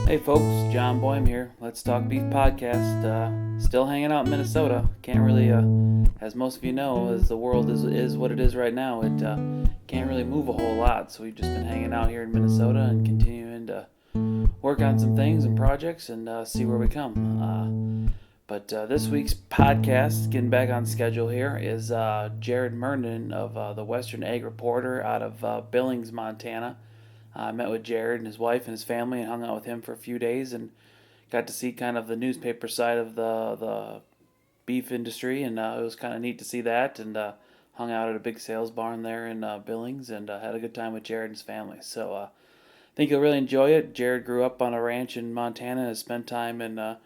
Hey folks, John Boym here. Let's Talk Beef podcast. Still hanging out in Minnesota. Can't really, as most of you know, as the world is what it is right now, it can't really move a whole lot. So we've just been hanging out here in Minnesota and continuing to work on some things and projects and see where we come. But this week's podcast, getting back on schedule here, is Jared Murnin of the Western Ag Reporter out of Billings, Montana. I met with Jared and his wife and his family and hung out with him for a few days and got to see kind of the newspaper side of the beef industry, and it was kind of neat to see that, and hung out at a big sales barn there in Billings, and had a good time with Jared and his family. So I think you'll really enjoy it. Jared grew up on a ranch in Montana and has spent time in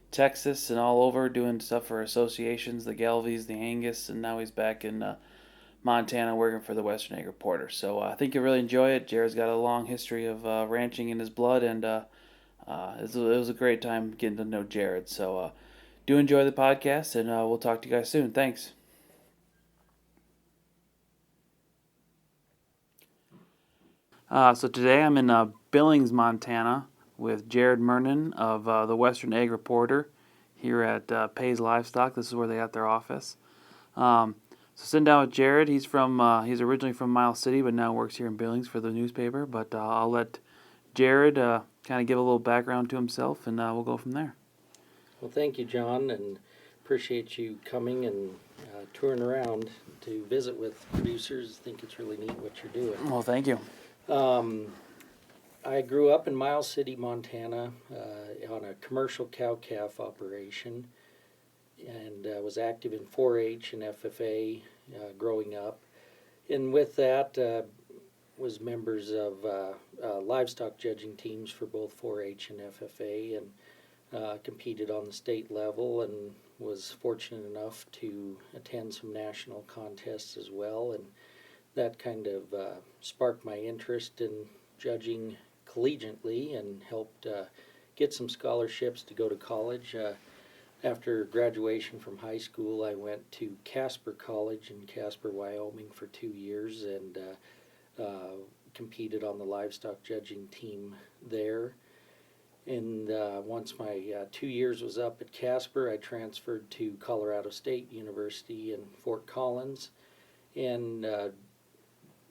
Texas and all over doing stuff for associations, the Gelbviehs, the Angus, and now he's back in Montana working for the Western Ag Reporter. So I think you'll really enjoy it. Jared's got a long history of ranching in his blood, and it was a great time getting to know Jared. So do enjoy the podcast, and we'll talk to you guys soon. Thanks. So today I'm in Billings, Montana with Jared Murnin of the Western Ag Reporter here at Pays Livestock. This is where they got their office. So sitting down with Jared, he's originally from Miles City, but now works here in Billings for the newspaper. But I'll let Jared kind of give a little background to himself, and we'll go from there. Well, thank you, John, and appreciate you coming and touring around to visit with producers. I think it's really neat what you're doing. Well, thank you. I grew up in Miles City, Montana, on a commercial cow-calf operation, and was active in 4-H and FFA growing up. And with that, was members of livestock judging teams for both 4-H and FFA, and competed on the state level, and was fortunate enough to attend some national contests as well. And that kind of sparked my interest in judging collegiately and helped get some scholarships to go to college. After graduation from high school, I went to Casper College in Casper, Wyoming for 2 years, and competed on the livestock judging team there. And once my 2 years was up at Casper, I transferred to Colorado State University in Fort Collins, and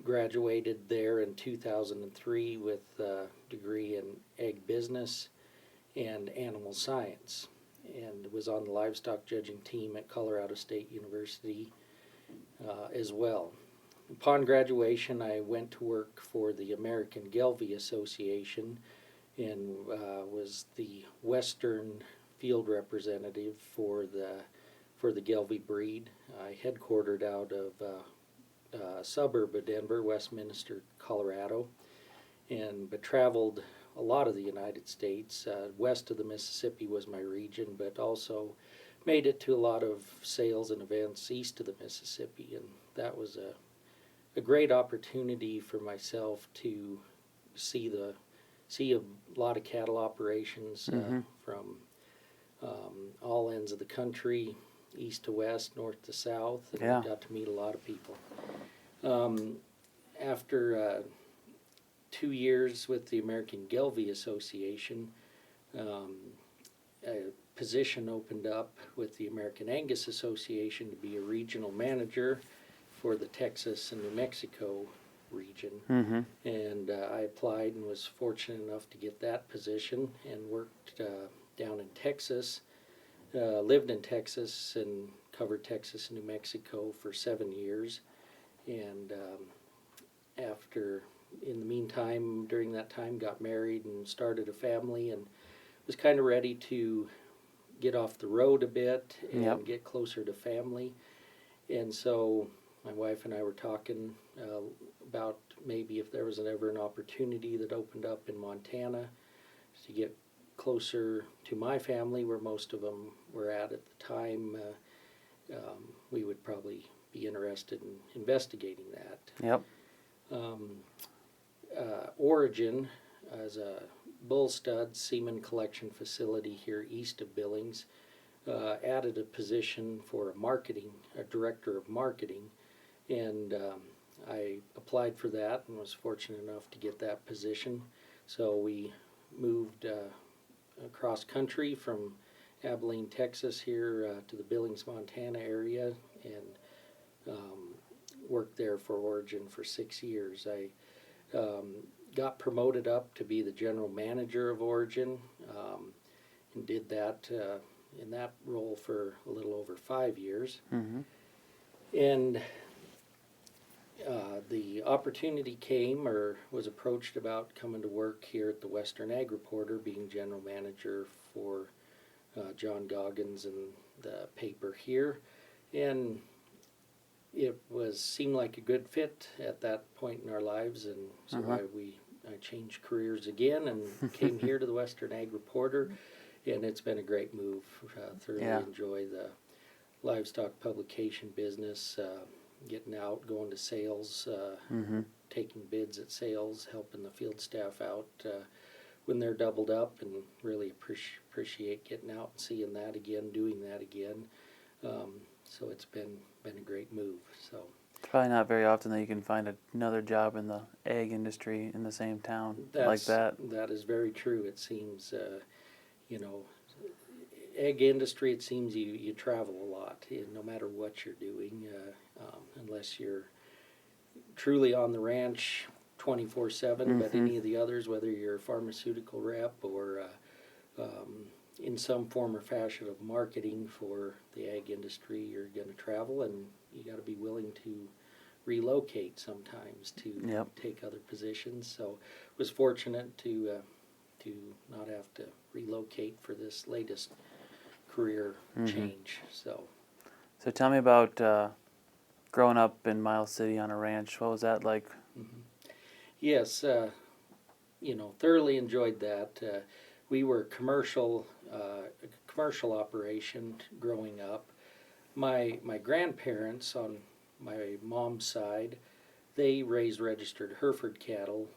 graduated there in 2003 with a degree in ag business and animal science, and was on the livestock judging team at Colorado State University as well. Upon graduation, I went to work for the American Gelbvieh Association and was the Western field representative for the Gelbvieh breed. I headquartered out of a suburb of Denver, Westminster, Colorado, but traveled a lot of the United States. West of the Mississippi was my region, but also made it to a lot of sales and events east of the Mississippi, and that was a great opportunity for myself to see a lot of cattle operations from all ends of the country, east to west, north to south, and got to meet a lot of people. After 2 years with the American Gelbvieh Association, a position opened up with the American Angus Association to be a regional manager for the Texas and New Mexico region. And I applied and was fortunate enough to get that position, and worked down in Texas, lived in Texas and covered Texas and New Mexico for 7 years. And in the meantime, during that time, got married and started a family, and was kind of ready to get off the road a bit and get closer to family. And so my wife and I were talking about maybe if there was ever an opportunity that opened up in Montana to get closer to my family, where most of them were at the time, we would probably be interested in investigating that. Origin, as a bull stud semen collection facility here east of Billings, added a position for a director of marketing, and I applied for that and was fortunate enough to get that position. So we moved across country from Abilene, Texas here to the Billings, Montana area, and worked there for Origin for 6 years. I got promoted up to be the general manager of Origin, and did that in that role for a little over 5 years. Mm-hmm. And the opportunity came, or was approached about coming to work here at the Western Ag Reporter, being general manager for John Goggins and the paper here, and it seemed like a good fit at that point in our lives, and so I changed careers again and came here to the Western Ag Reporter, and it's been a great move. Thoroughly enjoy the livestock publication business, getting out, going to sales, taking bids at sales, helping the field staff out when they're doubled up, and really appreciate getting out and seeing that again, doing that again. So it's been a great move. So it's probably not very often that you can find another job in the ag industry in the same town like that. That is very true. It seems, ag industry, it seems you travel a lot, no matter what you're doing, unless you're truly on the ranch 24/7, but any of the others, whether you're a pharmaceutical rep or in some form or fashion of marketing for the ag industry, you're going to travel, and you got to be willing to relocate sometimes to take other positions. So was fortunate to not have to relocate for this latest career change. So tell me about growing up in Miles City on a ranch. What was that like? Yes, thoroughly enjoyed that. We were commercial operation growing up. My grandparents on my mom's side, they raised registered Hereford cattle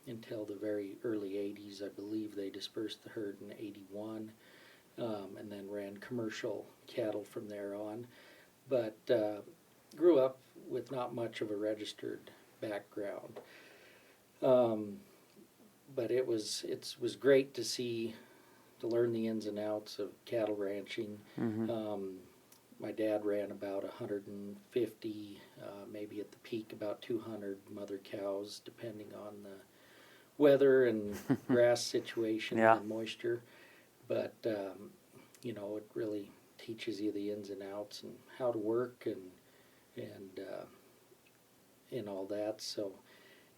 until the very early 80s. I believe they dispersed the herd in 81, and then ran commercial cattle from there on. But grew up with not much of a registered background. But it was great to learn the ins and outs of cattle ranching. My dad ran about 150, maybe at the peak about 200 mother cows, depending on the weather and grass situation and moisture. But it really teaches you the ins and outs and how to work and all that. So,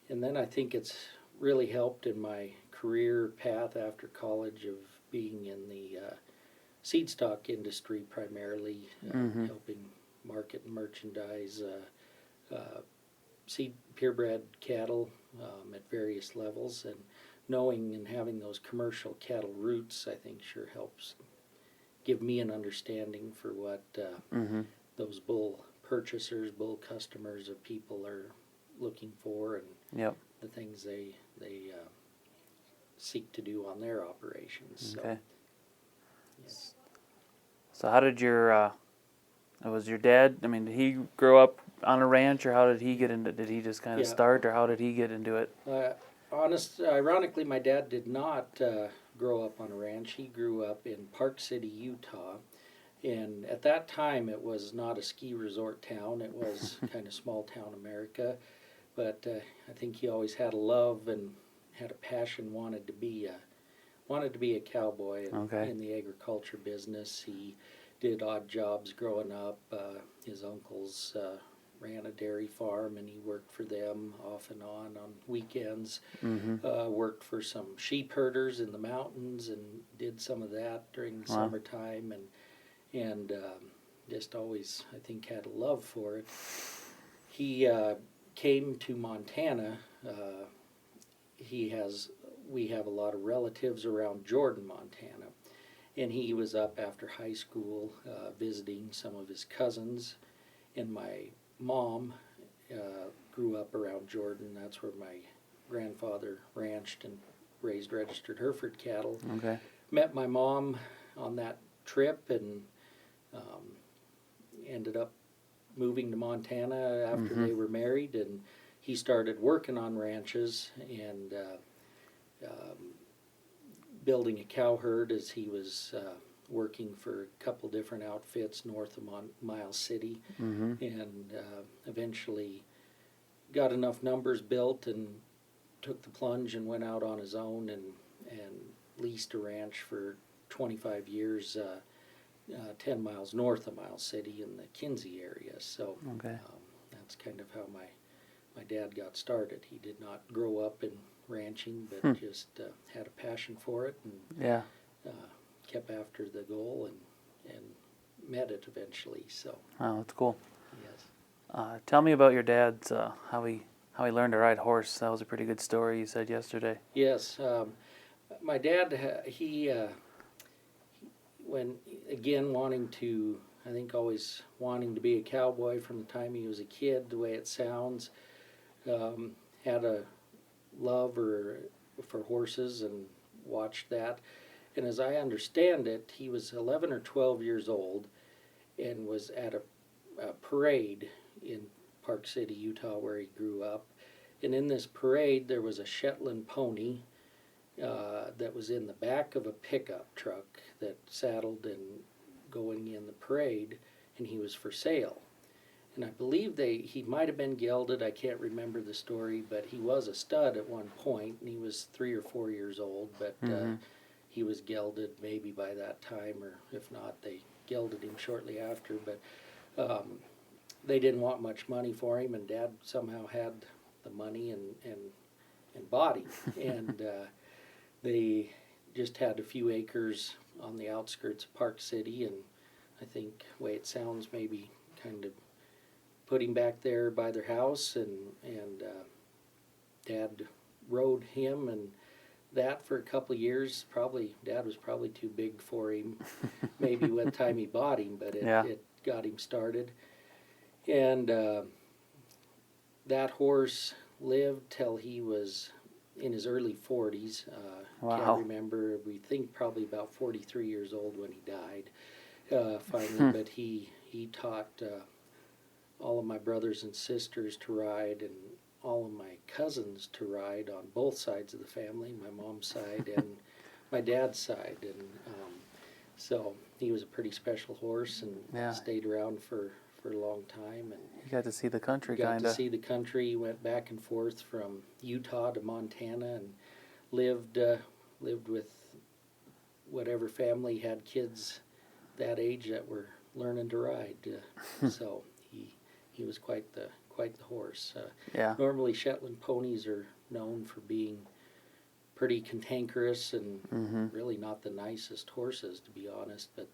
and then I think it's really helped in my career path after college of being in the seed stock industry primarily, helping market and merchandise seed purebred cattle at various levels, and knowing and having those commercial cattle roots, I think sure helps give me an understanding for what those bull purchasers, bull customers of people are looking for, and the things they seek to do on their operations. Okay. So, yes. So how did was your dad, did he grow up on a ranch, or how did he get into, did he just kind of start, or how did he get into it? Ironically, my dad did not grow up on a ranch. He grew up in Park City, Utah. And at that time, it was not a ski resort town. It was kind of small town America. But I think he always had a love and had a passion, wanted to be a cowboy in the agriculture business. He did odd jobs growing up. His uncles ran a dairy farm, and he worked for them off and on weekends. Worked for some sheep herders in the mountains and did some of that during the summertime, and just always, I think, had a love for it. He came to Montana. We have a lot of relatives around Jordan, Montana, and he was up after high school visiting some of his cousins, and my mom grew up around Jordan. That's where my grandfather ranched and raised registered Hereford cattle. Okay. Met my mom on that trip, and ended up moving to Montana after they were married, and he started working on ranches, and building a cow herd as he was working for a couple different outfits north of Miles City, and eventually got enough numbers built and took the plunge and went out on his own and leased a ranch for 25 years 10 miles north of Miles City in the Kinsey area. So that's kind of how my dad got started. He did not grow up in ranching, but just had a passion for it and kept after the goal and met it eventually. So that's cool. yes. Tell me about your dad's how he learned to ride horse. That was a pretty good story you said yesterday. Yes, my dad when again always wanting to be a cowboy from the time he was a kid, the way it sounds, had a love for horses and watched that. And as I understand it, he was 11 or 12 years old and was at a parade in Park City, Utah, where he grew up. And in this parade, there was a Shetland pony that was in the back of a pickup truck that saddled and going in the parade, and he was for sale. And I believe he might have been gelded. I can't remember the story, but he was a stud at one point, and he was 3 or 4 years old, but he was gelded maybe by that time, or if not, they gelded him shortly after. But they didn't want much money for him, and Dad somehow had the money and bought him. And they just had a few acres on the outskirts of Park City, and I think, the way it sounds, maybe kind of put him back there by their house, and Dad rode him, and that for a couple of years. Dad was probably too big for him, maybe by the time he bought him, but it got him started. And that horse lived till he was in his early 40s. Can't remember. We think probably about 43 years old when he died finally. But he taught all of my brothers and sisters to ride, and all of my cousins to ride on both sides of the family, my mom's side and my dad's side. And so he was a pretty special horse, and stayed around for a long time. And you got to see the country, got to see the country. He went back and forth from Utah to Montana and lived with whatever family had kids that age that were learning to ride. So he was quite the horse. Normally Shetland ponies are known for being pretty cantankerous and really not the nicest horses, to be honest. But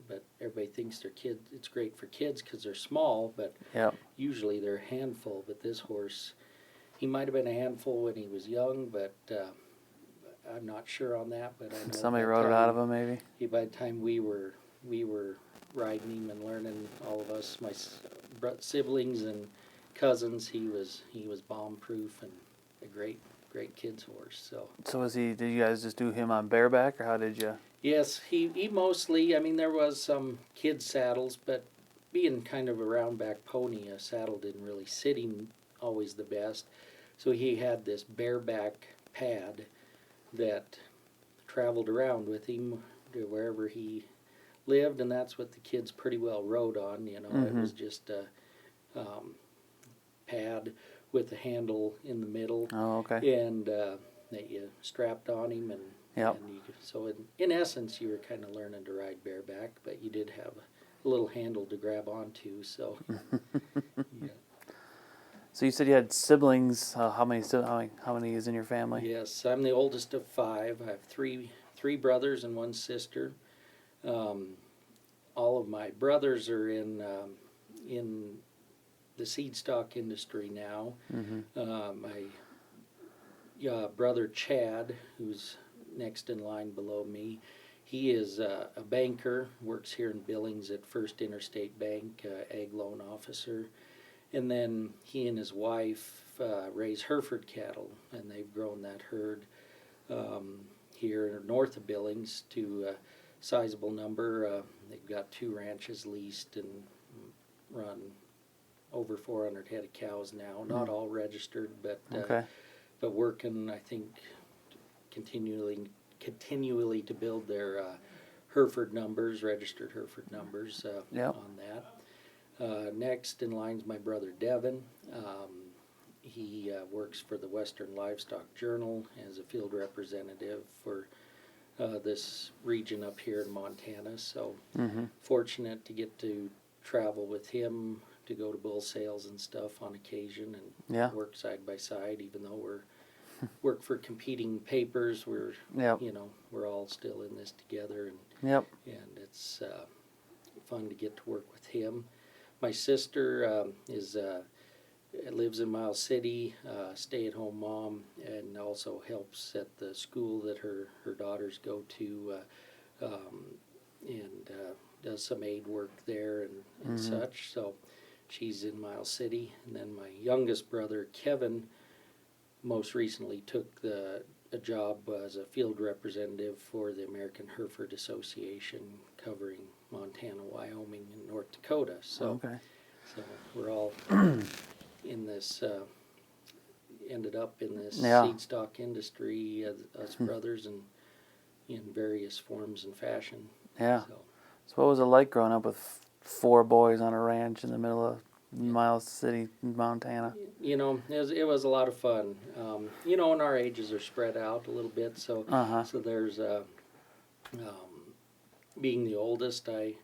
But everybody thinks they're kids. It's great for kids because they're small, but usually they're a handful. But this horse, he might have been a handful when he was young, but I'm not sure on that. But I know somebody rode it out of him, maybe. By the time we were riding him and learning, all of us, my siblings and cousins, he was bomb-proof and a great kid's horse. So did you guys just do him on bareback, or how did you? Yes, he mostly, there was some kid saddles, but being kind of a round back pony, a saddle didn't really sit him always the best. So he had this bareback pad that traveled around with him to wherever he lived, and that's what the kids pretty well rode on. It was just a pad with a handle in the middle. Oh, okay. And that you strapped on him, and so in essence you were kind of learning to ride bareback, but you did have a little handle to grab onto. So So you said you had siblings. How many is in your family? Yes, I'm the oldest of 5. I have three brothers and 1 sister. All of my brothers are in the seed stock industry now. My brother Chad, who's next in line below me, he is a banker, works here in Billings at First Interstate Bank, ag loan officer. And then he and his wife raise Hereford cattle, and they've grown that herd here north of Billings to a sizable number. They've got 2 ranches leased and run over 400 head of cows now. Not all registered, but working, I think, continually continually to build their Hereford numbers, registered Hereford numbers on that. Next in line is my brother Devin. He works for the Western Livestock Journal as a field representative for this region up here in Montana. So fortunate to get to travel with him to go to bull sales and stuff on occasion and work side by side, even though we're work for competing papers. We're we're all still in this together, and it's fun to get to work with him. My sister lives in Miles City, stay-at-home mom, and also helps at the school that her daughters go to, and does some aid work there and such. So she's in Miles City. And then my youngest brother, Kevin, most recently took a job as a field representative for the American Hereford Association, covering Montana, Wyoming, and North Dakota. So, so we're all in this, ended up in this seed stock industry, us brothers, and in various forms and fashion. Yeah. So what was it like growing up with 4 boys on a ranch in the middle of Miles City, Montana? It was a lot of fun. And our ages are spread out a little bit, so so there's being the oldest, I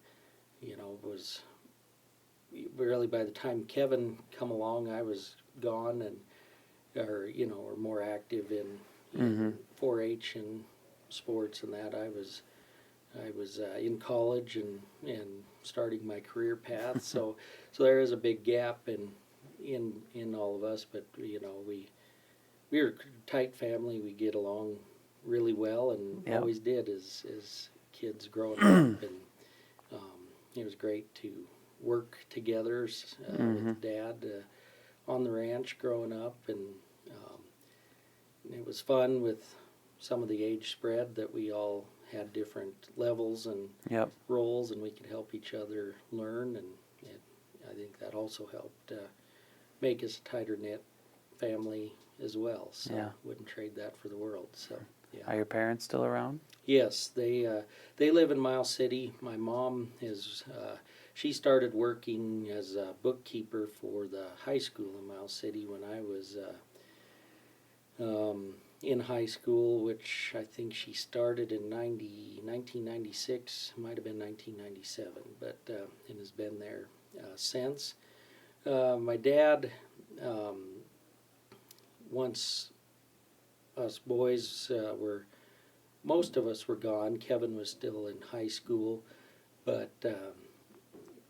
was really, by the time Kevin come along, I was gone or more active in 4-H and sports and that. I was in college and starting my career path, so there is a big gap in all of us. But we're a tight family. We get along really well, and always did as kids growing up. And it was great to work together with Dad on the ranch growing up, and it was fun with some of the age spread that we all had different levels and roles, and we could help each other learn, and I think that also helped make us a tighter knit family as well. So wouldn't trade that for the world. So Are your parents still around? Yes, they live in Miles City. My mom is she started working as a bookkeeper for the high school in Miles City when I was in high school, which I think she started in 1996, might have been 1997, but and has been there since. My dad, once us boys most of us were gone. Kevin was still in high school, but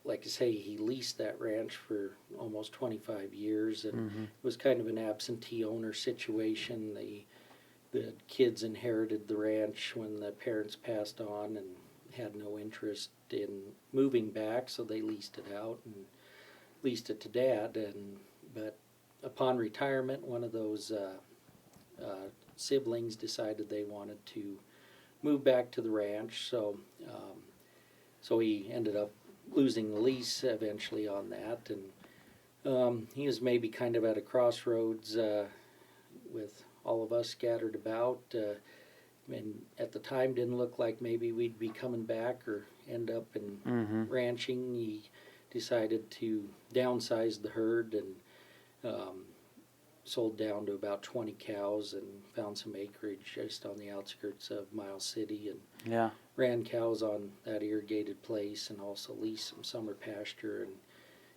like I say, he leased that ranch for almost 25 years, and it was kind of an absentee owner situation. The kids inherited the ranch when the parents passed on and had no interest in moving back, so they leased it out and leased it to Dad. But upon retirement, one of those siblings decided they wanted to move back to the ranch, so he ended up losing the lease eventually on that, and he was maybe kind of at a crossroads with all of us scattered about, and at the time didn't look like maybe we'd be coming back or end up in ranching. He decided to downsize the herd and sold down to about 20 cows and found some acreage just on the outskirts of Miles City, and ran cows on that irrigated place, and also leased some summer pasture,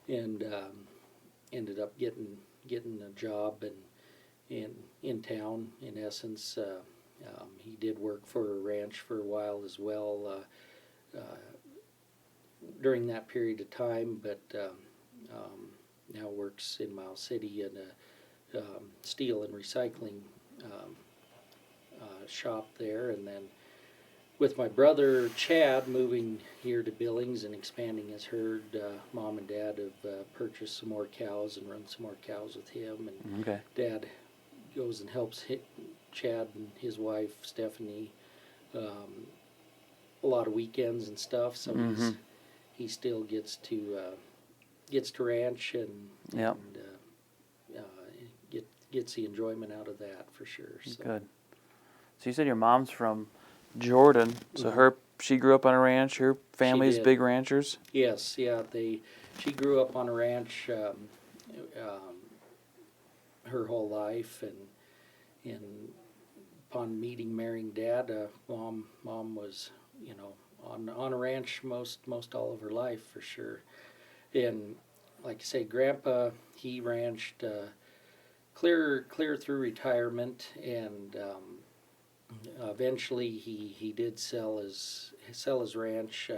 and ended up getting a job in town. In essence, he did work for a ranch for a while as well during that period of time, but now works in Miles City in a steel and recycling shop there. And then with my brother Chad moving here to Billings and expanding his herd, Mom and Dad have purchased some more cows and run some more cows with him. And Dad goes and helps Chad and his wife Stephanie a lot of weekends and stuff. So he still gets to ranch and gets the enjoyment out of that for sure. So. Good. So you said your mom's from Jordan. So Mhm. she grew up on a ranch. Her family's did. big ranchers. Yes, yeah. She grew up on a ranch her whole life, and upon marrying Dad, mom was, on a ranch most all of her life for sure. And like I say, Grandpa, he ranched clear through retirement, and eventually he did sell his ranch.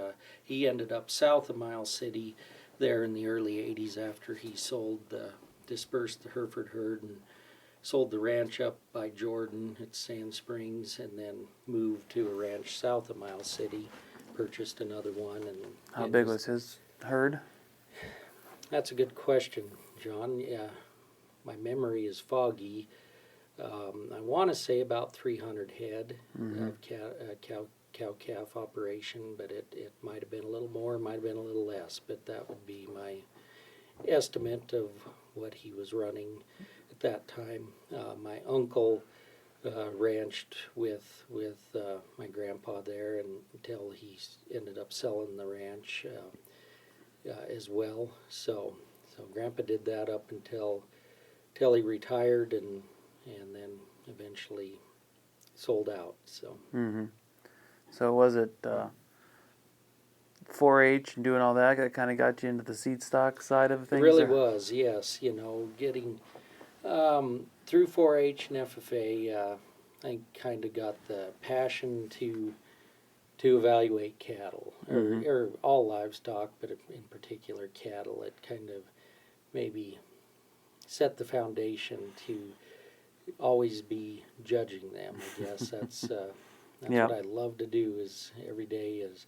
He ended up south of Miles City there in the early '80s after he dispersed the Hereford herd and sold the ranch up by Jordan at Sand Springs, and then moved to a ranch south of Miles City, purchased another one. How and big was his herd? That's a good question, John. Yeah, my memory is foggy. I want to say about 300 head of cow-calf operation, but it might have been a little more, might have been a little less, but that would be my estimate of what he was running at that time. My uncle ranched with my grandpa there until he ended up selling the ranch as well. So Grandpa did that up until he retired, and then eventually sold out. So So was it 4-H and doing all that kind of got you into the seed stock side of it things? really or? was, yes. Getting through 4-H and FFA, I kind of got the passion to evaluate cattle, or all livestock, but in particular cattle. It kind of maybe set the foundation to always be judging them. I guess that's Yeah. what I love to do. Is every day is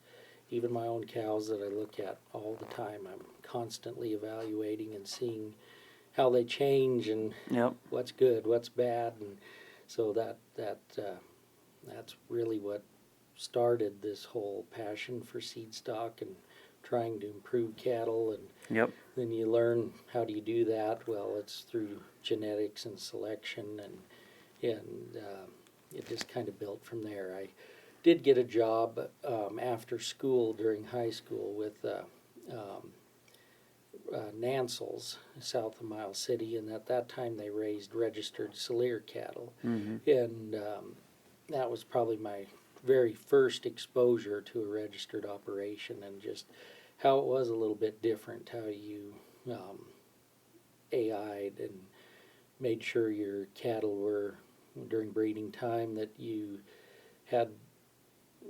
even my own cows that I look at all the time. I'm constantly evaluating and seeing how they change and Yep. what's good, what's bad, and so that's really what started this whole passion for seed stock and trying to improve cattle. And Yep. then you learn, how do you do that? Well, it's through genetics and selection, and it just kind of built from there. I did get a job after school during high school with Nansels, south of Miles City, and at that time they raised registered Salier cattle, and that was probably my very first exposure to a registered operation, and just how it was a little bit different, how you AI'd and made sure your cattle were, during breeding time, that you had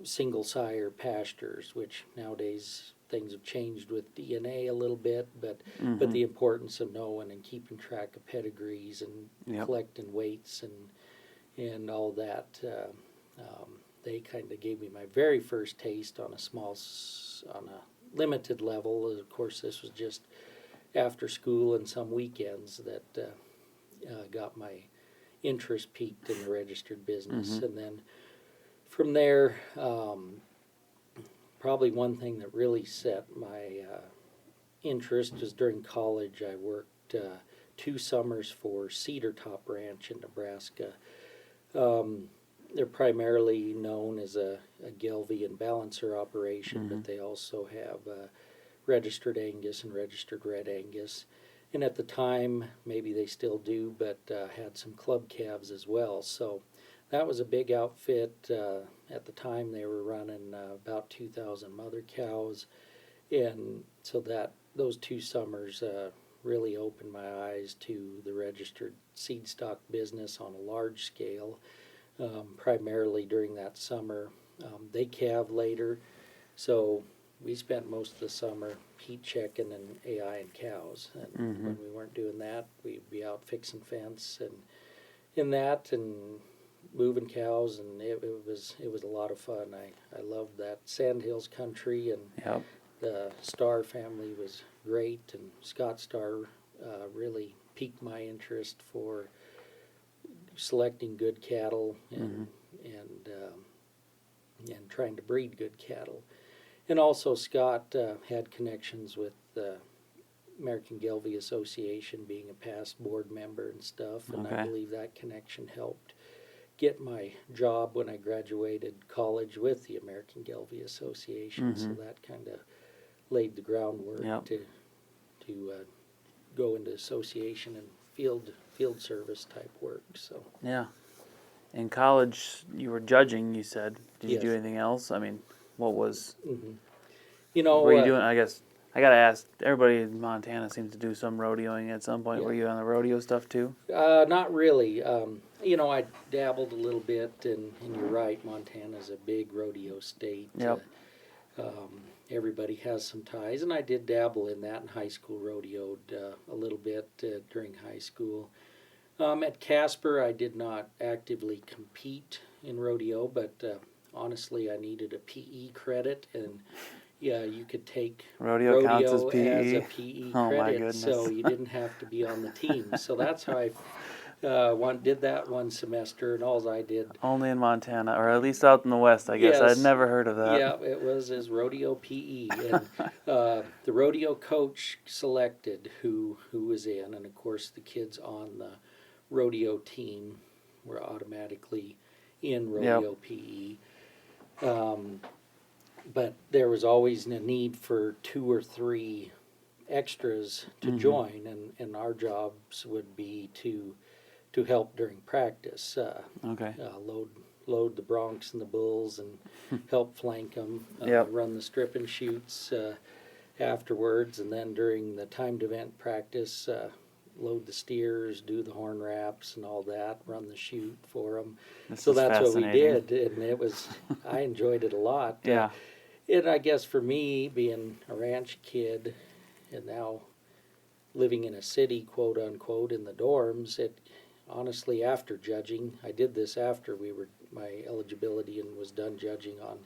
single sire pastures, which nowadays things have changed with DNA a little bit, but the importance of knowing and keeping track of pedigrees and collecting weights and all that, they kind of gave me my very first taste on a limited level. Of course, this was just after school and some weekends that got my interest peaked in the registered business. And then from there, probably one thing that really set my interest was during college. I worked 2 summers for Cedar Top Ranch in Nebraska. They're primarily known as a Gelbvieh and balancer operation, but they also have registered Angus and registered Red Angus. And at the time, maybe they still do, but had some club calves as well. So that was a big outfit. At the time, they were running about 2,000 mother cows. And so those 2 summers really opened my eyes to the registered seed stock business on a large scale. Primarily during that summer. They calve later, so we spent most of the summer heat checking and AIing cows. And when we weren't doing that, we'd be out fixing fence and moving cows, and it was a lot of fun. I loved that Sandhills country, and the Starr family was great, and Scott Starr really piqued my interest for selecting good cattle and trying to breed good cattle. And also Scott had connections with the American Gelbvieh Association, being a past board member and stuff, and I believe that connection helped get my job when I graduated college with the American Gelbvieh Association, so that kind of laid the groundwork to go into association and field service type work. So Yeah. In college, you were judging, you said. Did you do Yes. anything else? I mean, what was... You know, were you doing... I guess, I got to ask, everybody in Montana seems to do some rodeoing at some point. Yeah. Were you on the rodeo stuff too? not really. You know, I dabbled a little bit, and you're right, Montana's a big rodeo state. Yep. Everybody has some ties, and I did dabble in that in high school, rodeoed a little bit during high school. At Casper, I did not actively compete in rodeo, but honestly, I needed a PE credit, and yeah, you could take Rodeo counts as PE? as a PE Oh, my credit, goodness. so you didn't have to be on the team. So that's how I did that one semester, and all I did. Only in Montana, or at least out in the West, I guess. Yes. I'd never heard of that. Yeah, it was as rodeo PE, and the rodeo coach selected who was in, and of course the kids on the rodeo team were automatically in rodeo PE. But there was always a need for 2 or 3 extras to join, and our jobs would be to help during practice. Okay. Load the broncs and the bulls and help flank them, run the strip and shoots afterwards, and then during the timed event practice, load the steers, do the horn wraps and all that, run the chute for them. So that's what we did, and it was, I enjoyed it a lot. Yeah. And I guess for me, being a ranch kid and now living in a city, quote unquote, in the dorms, it honestly, after judging, I did this after my eligibility and was done judging on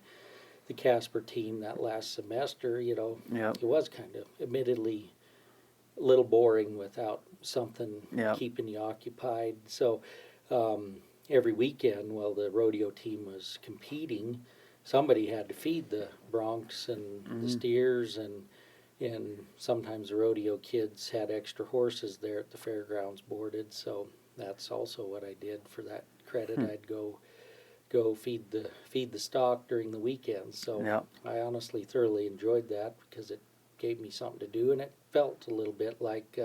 the Casper team that last semester, you know, it was kind of admittedly a little boring without something keeping you occupied. So every weekend while the rodeo team was competing, somebody had to feed the broncs and the steers, and sometimes the rodeo kids had extra horses there at the fairgrounds boarded, so that's also what I did for that credit. I'd go feed the stock during the weekends. So I honestly thoroughly enjoyed that because it gave me something to do, and it felt a little bit like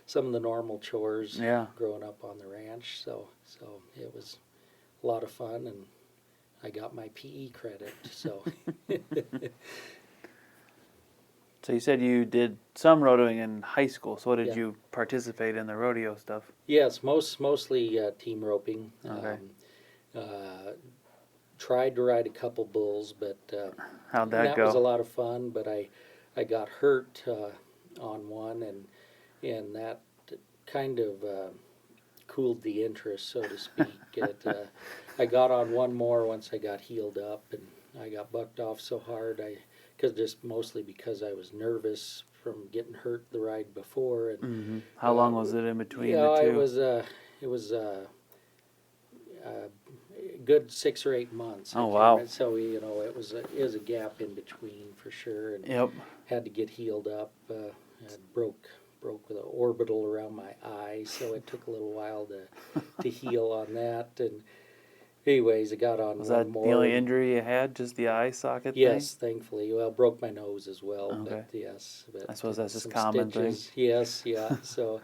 some of the normal chores growing up on the ranch. So it was a lot of fun, and I got my PE credit. So So you said you did some rodeoing in high school. So what did you participate in the rodeo stuff? Yes, mostly team roping. Okay. Tried to ride a couple bulls, but How'd that go? That was a lot of fun. But I got hurt on one, and that kind of cooled the interest, so to speak. I got on one more once I got healed up, and I got bucked off so hard. Mostly because I was nervous from getting hurt the ride before. And how long was it in between the two? It was a good 6 or 8 months. Oh wow! So it was a gap in between for sure, and had to get healed up. I broke with an orbital around my eye, so it took a little while to heal on that. And anyways, I got on. Was that more. The only injury you had, just the eye socket Yes, thing? thankfully. Well, broke my nose as well. Okay. But yes. But I suppose that's just a some common stitches. thing. Yes, yeah. So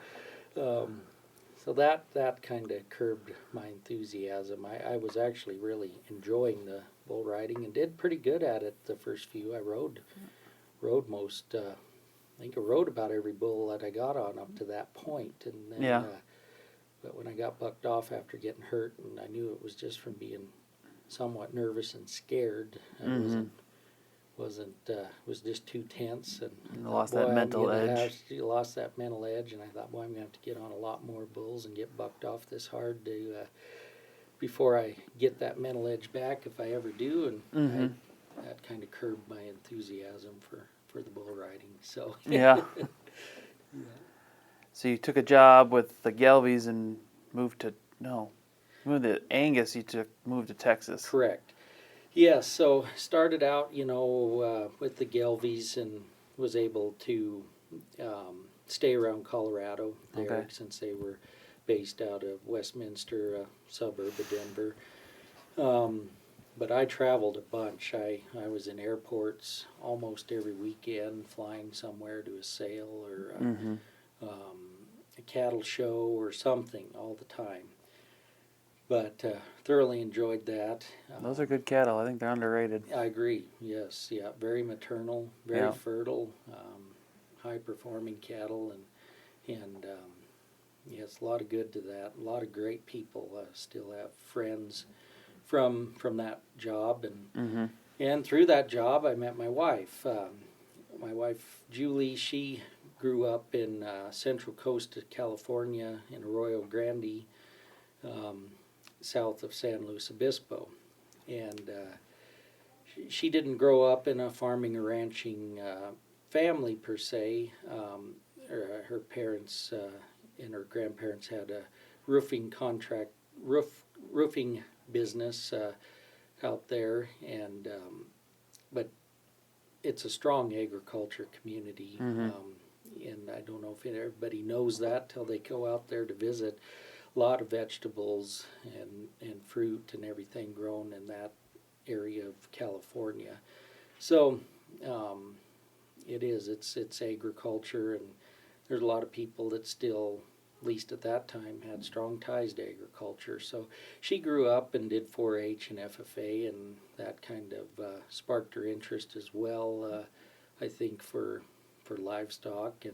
that kind of curbed my enthusiasm. I was actually really enjoying the bull riding and did pretty good at it the first few. I rode most. I think I rode about every bull that I got on up to that point, and then. But when I got bucked off after getting hurt, and I knew it was just from being somewhat nervous and scared, I was just too tense, and you lost that mental edge. You lost that mental edge, and I thought, boy, I'm gonna have to get on a lot more bulls and get bucked off this hard to before I get that mental edge back, if I ever do. And that kind of curbed my enthusiasm for the bull riding. So yeah. So you took a job with the Gelbviehs and moved to Angus. Moved to Texas. Correct. Yes. So started out, with the Gelbviehs and was able to stay around Colorado there since they were based out of Westminster, a suburb of Denver. But I traveled a bunch. I was in airports almost every weekend, flying somewhere to a sale or a cattle show or something all the time. But thoroughly enjoyed that. Those are good cattle. I think they're underrated. I agree, yes. Yeah, very maternal, very fertile, high-performing cattle, and yes, a lot of good to that. A lot of great people. Still have friends from that job, and through that job, I met my wife. My wife Julie. She grew up in Central Coast of California in Arroyo Grande, south of San Luis Obispo, and she didn't grow up in a farming or ranching family per se. Her parents and her grandparents had a roofing business out there, and but it's a strong agriculture community, and I don't know if everybody knows that till they go out there to visit. A lot of vegetables and fruit and everything grown in that area of California. So it's agriculture, and there's a lot of people that still, at least at that time, had strong ties to agriculture. So she grew up and did 4-H and FFA, and that kind of sparked her interest as well, I think, for livestock,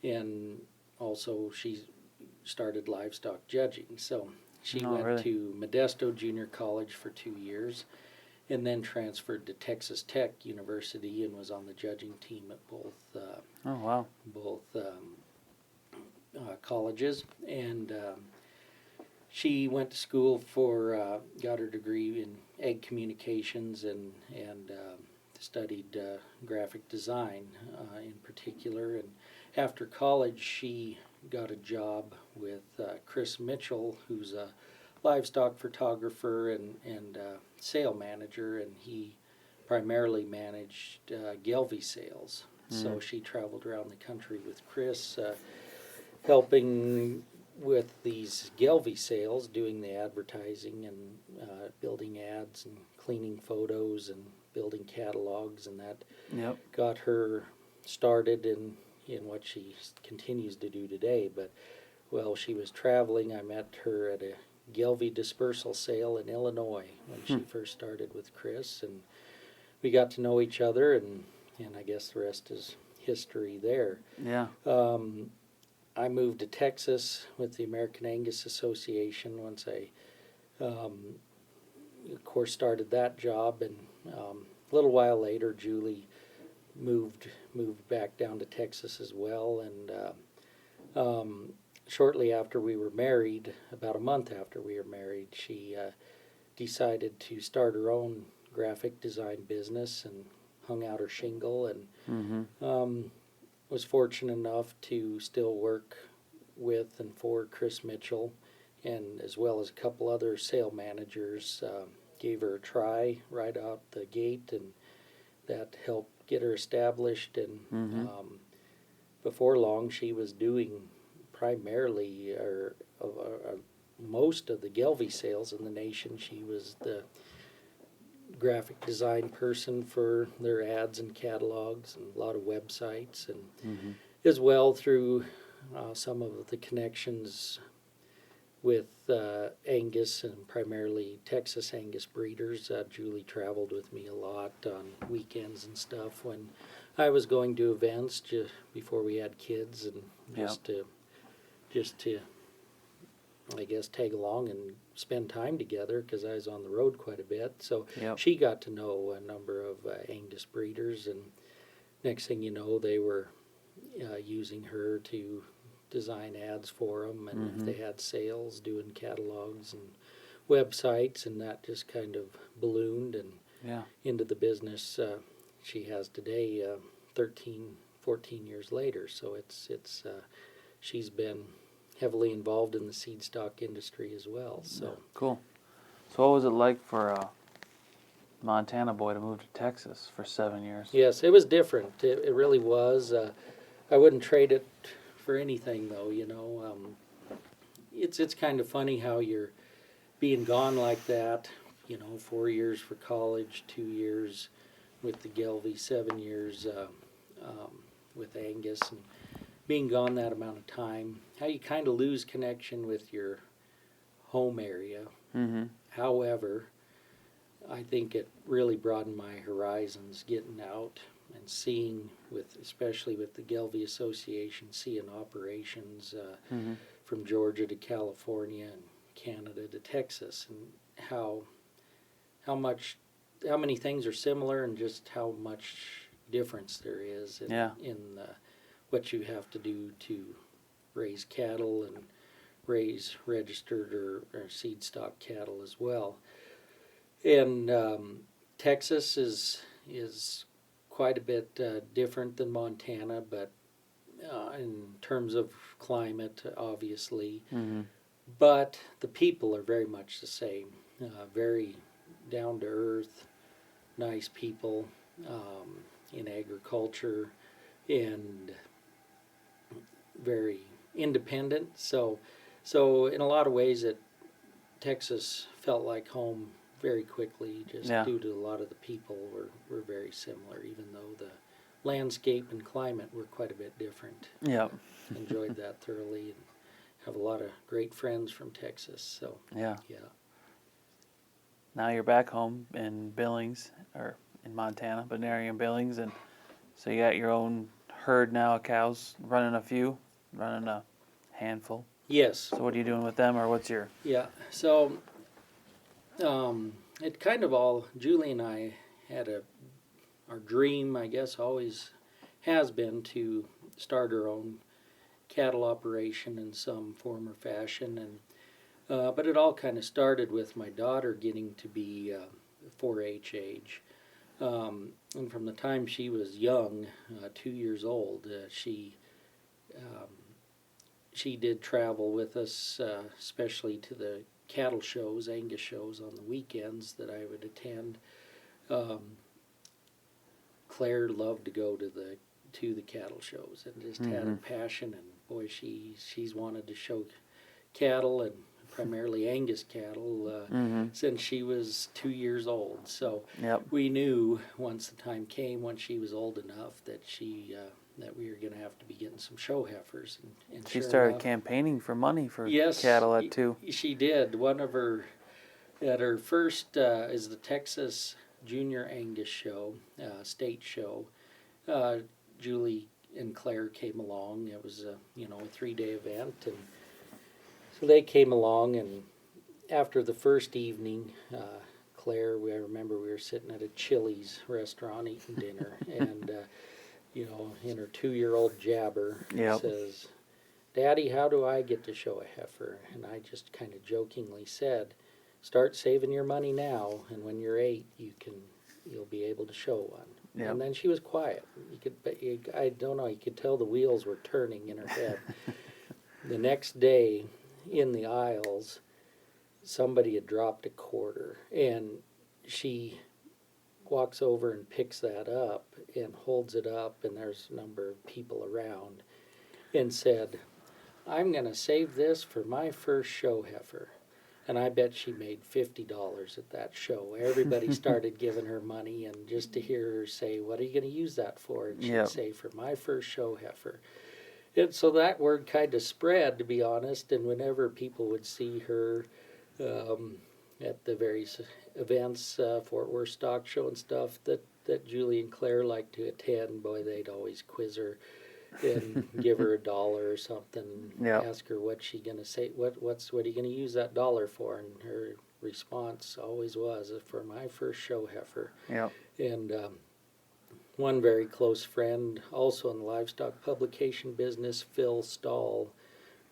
and also she started Livestock Judging. So she went to Modesto Junior College for 2 years, and then transferred to Texas Tech University and was on the judging team at both colleges. And she went to school for got her degree in egg communications and studied graphic design in particular. And after college, she got a job with Chris Mitchell, who's a livestock photographer and sale manager, and he primarily managed Gelbvieh sales. So she traveled around the country with Chris, helping with these Gelbvieh sales, doing the advertising and building ads and cleaning photos and building catalogs, and that got her started in what she continues to do today. But while she was traveling, I met her at a Gelbvieh dispersal sale in Illinois when she first started with Chris, and we got to know each other, and I guess the rest is history there. Yeah. I moved to Texas with the American Angus Association once I, of course, started that job, and a little while later, Julie moved back down to Texas as well, and shortly after we were married, about a month after we were married, she decided to start her own graphic design business and hung out her shingle, and was fortunate enough to still work with and for Chris Mitchell, and as well as a couple other sale managers. Gave her a try right out the gate, and that helped get her established, and before long she was doing primarily most of the Gelbvieh sales in the nation. She was the graphic design person for their ads and catalogs and a lot of websites, and as well through some of the connections with Angus and primarily Texas Angus breeders. Julie traveled with me a lot on weekends and stuff when I was going to events just before we had kids, and just to I guess tag along and spend time together because I was on the road quite a bit. So she got to know a number of Angus breeders, and next thing you know, they were using her to design ads for them, and if they had sales, doing catalogs and websites, and that just kind of ballooned and into the business she has today, 14 years later. So it's she's been heavily involved in the seed stock industry as well. So cool. So what was it like for a Montana boy to move to Texas for 7 years? Yes, it was different. It really was. I wouldn't trade it for anything, though. it's kind of funny how you're being gone like that. 4 years for college, 2 years with the Gelbvieh, 7 years with Angus, and being gone that amount of time. How you kind of lose connection with your home area. Mm-hmm. However, I think it really broadened my horizons, getting out and seeing, especially with the Gelbvieh Association, seeing operations Mm-hmm. from Georgia to California and Canada to Texas, and how many things are similar and just how much difference there is in what you have to do to raise cattle and raise registered or seed stock cattle as well. And Texas is quite a bit different than Montana, but in terms of climate, obviously. Mm-hmm. But the people are very much the same, very down to earth, nice people in agriculture, and very independent. So in a lot of ways, Texas felt like home very quickly, just due to a lot of the people were very similar, even though the landscape and climate were quite a bit different. Yeah. Enjoyed that thoroughly, and have a lot of great friends from Texas. So Yeah. yeah. Now you're back home in Billings, or in Montana, but now you're in Billings, and so you got your own herd now of cows, running a handful. Yes. So what are you doing with them, or what's your... Yeah. So it kind of all, Julie and I had our dream, I guess, always has been to start our own cattle operation in some form or fashion, and but it all kind of started with my daughter getting to be 4-H age. And from the time she was young, 2 years old, she did travel with us, especially to the cattle shows, Angus shows on the weekends that I would attend. Claire loved to go to the cattle shows and just had a passion, and boy, she's wanted to show cattle, and primarily Angus cattle, since she was 2 years old. So we knew once the time came, when she was old enough, that that we were going to have to be getting some show heifers. And She sure started enough, campaigning for money for yes, cattle at 2. She did. At her first is the Texas Junior Angus show, state show. Julie and Claire came along. It was a 3-day event, and so they came along. And after the first evening, Claire, I remember we were sitting at a Chili's restaurant eating dinner, and in her 2-year-old jabber says, "Daddy, how do I get to show a heifer?" And I just kind of jokingly said, "Start saving your money now, and when you're 8, you'll be able to show one." Yep. And then she was quiet. I don't know, you could tell the wheels were turning in her head. The next day, in the aisles, somebody had dropped a quarter, and she walks over and picks that up and holds it up, and there's a number of people around, and said, "I'm going to save this for my first show heifer." And I bet she made $50 at that show. Everybody started giving her money, and just to hear her say, "What are you going to use that for?" And she'd say, "For my first show heifer." And so that word kind of spread, to be honest, and whenever people would see her at the various events, Fort Worth Stock Show and stuff, that Julie and Claire liked to attend, boy, they'd always quiz her and give her $1 or something, ask her what's she going to say, what are you going to use that $1 for? And her response always was, "For my first show heifer." And one very close friend, also in the livestock publication business, Phil Stahl,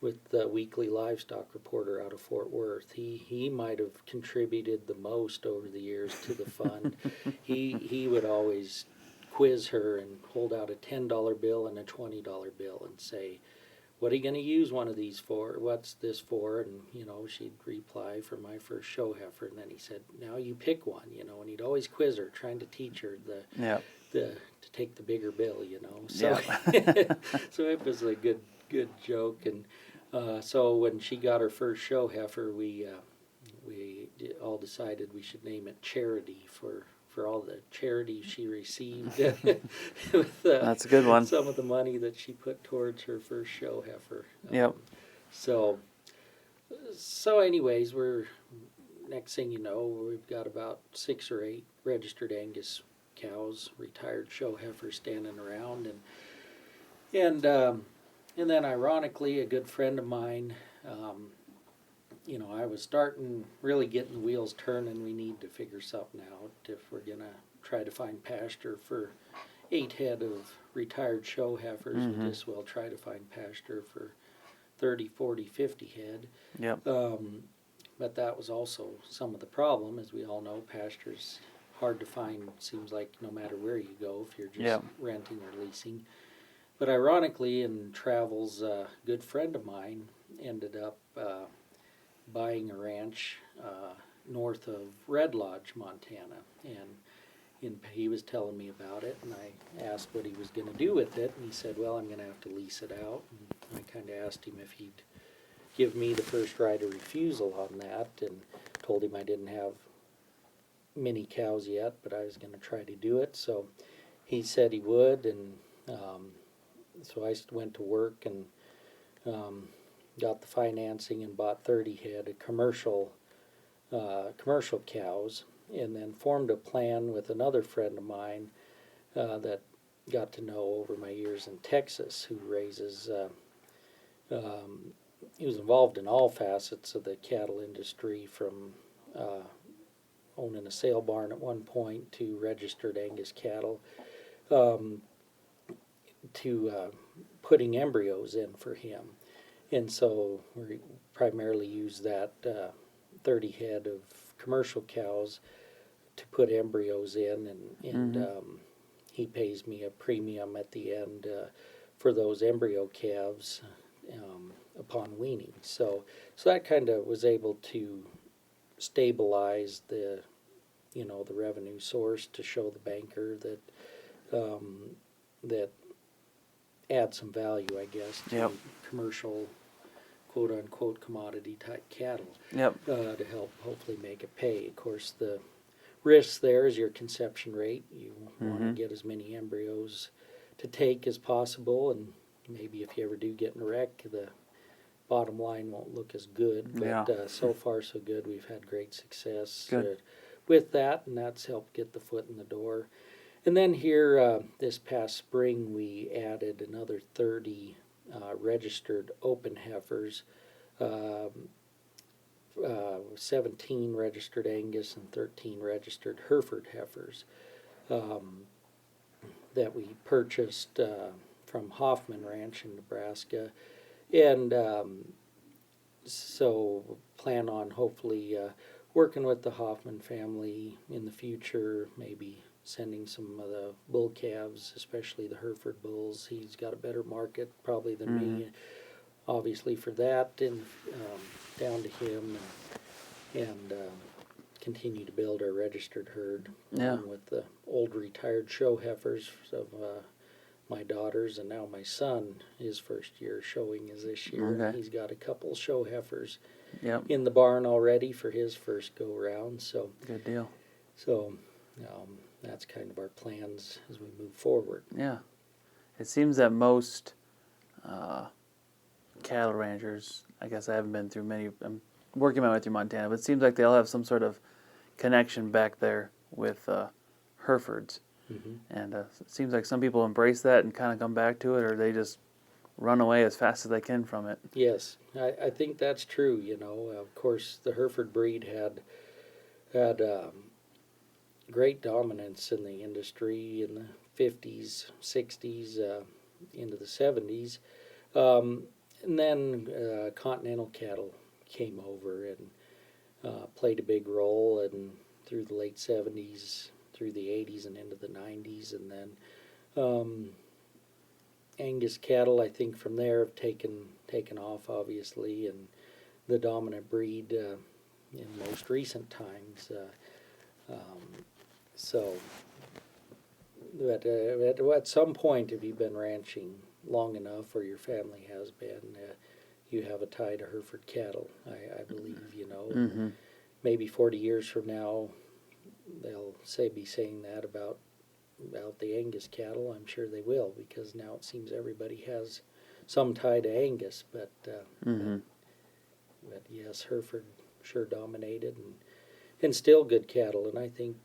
with the Weekly Livestock Reporter out of Fort Worth. He might have contributed the most over the years to the fund. He would always quiz her and hold out a $10 bill and a $20 bill and say, "What are you going to use one of these for? What's this for?" And, she'd reply, "For my first show heifer." And then he said, "Now you pick one," and he'd always quiz her, trying to teach her to take the bigger bill, So, so it was a good joke. And So when she got her first show heifer, we all decided we should name it Charity for all the charity she received with That's a good one. some of the money that she put towards her first show heifer. Yep. So anyways, next thing you know, we've got about 6 or 8 registered Angus cows, retired show heifers standing around, and then ironically, a good friend of mine, I was starting really getting the wheels turning. We need to figure something out if we're gonna try to find pasture for 8 head of retired show heifers. Mm-hmm. We just will try to find pasture for 30, 40, 50 head. Yep. But that was also some of the problem, as we all know. Pasture's hard to find, seems like, no matter where you go, if you're just renting or leasing. But ironically, in travels, a good friend of mine ended up buying a ranch north of Red Lodge, Montana. And he was telling me about it, and I asked what he was going to do with it, and he said, well, I'm going to have to lease it out. And I kind of asked him if he'd give me the first right of refusal on that, and told him I didn't have many cows yet, but I was going to try to do it. So he said he would, and so I went to work and got the financing and bought 30 head of commercial cows, and then formed a plan with another friend of mine that got to know over my years in Texas, who raises he was involved in all facets of the cattle industry, from owning a sale barn at one point to registered Angus cattle, to putting embryos in for him. And so we primarily use that 30 head of commercial cows to put embryos in, and he pays me a premium at the end for those embryo calves upon weaning. So that kind of was able to stabilize the revenue source, to show the banker that add some value, I guess, to commercial, quote unquote, commodity type cattle. To help hopefully make it pay. Of course, the risk there is your conception rate. You want to get as many embryos to take as possible, and maybe if you ever do get in a wreck, the bottom line won't look as good. But so far so good. We've had great success with that, and that's helped get the foot in the door. And then here this past spring, we added another 30 registered open heifers, 17 registered Angus and 13 registered Hereford heifers that we purchased from Hoffman Ranch in Nebraska. And so plan on hopefully working with the Hoffman family in the future, maybe sending some of the bull calves, especially the Hereford bulls. He's got a better market probably than me, obviously, for that, and down to him, and continue to build our registered herd with the old retired show heifers of my daughters, and now my son, his first year showing is this year. And he's got a couple show heifers in the barn already for his first go round. So good deal. So that's kind of our plans as we move forward. Yeah. It seems that most cattle ranchers, I guess I haven't been through many, I'm working my way through Montana, but it seems like they all have some sort of connection back there with Herefords. And it seems like some people embrace that and kind of come back to it, or they just run away as fast as they can from it. Yes, I think that's true. Of course, the Hereford breed had great dominance in the industry in the 50s, 60s, into the 70s. And then Continental cattle came over and played a big role, and through the late 70s, through the 80s and into the 90s. And then Angus cattle, I think, from there have taken off, obviously, and the dominant breed in most recent times. So at some point, if you've been ranching long enough, or your family has been, you have a tie to Hereford cattle. I believe, you know. Mm-hmm. Maybe 40 years from now, they'll be saying that about the Angus cattle. I'm sure they will, because now it seems everybody has some tie to Angus. But but yes, Hereford sure dominated, and still good cattle. And I think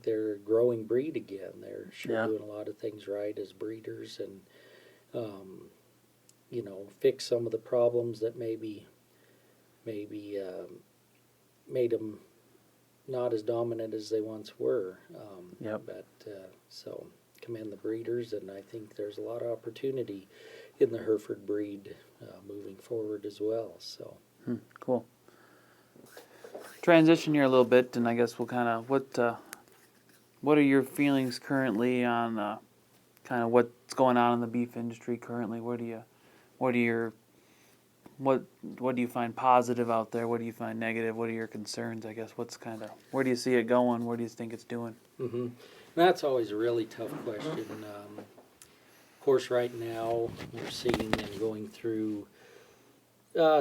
they're a growing breed again. They're sure doing a lot of things right as breeders, and you know, fix some of the problems that maybe made them not as dominant as they once were. But so commend the breeders, and I think there's a lot of opportunity in the Hereford breed moving forward as well. So cool. Transition here a little bit, and I guess we'll kind of what are your feelings currently on kind of what's going on in the beef industry currently? What do you find positive out there? What do you find negative? What are your concerns? I guess where do you see it going? Where do you think it's doing? Mm-hmm. That's always a really tough question. Of course, right now we're seeing and going through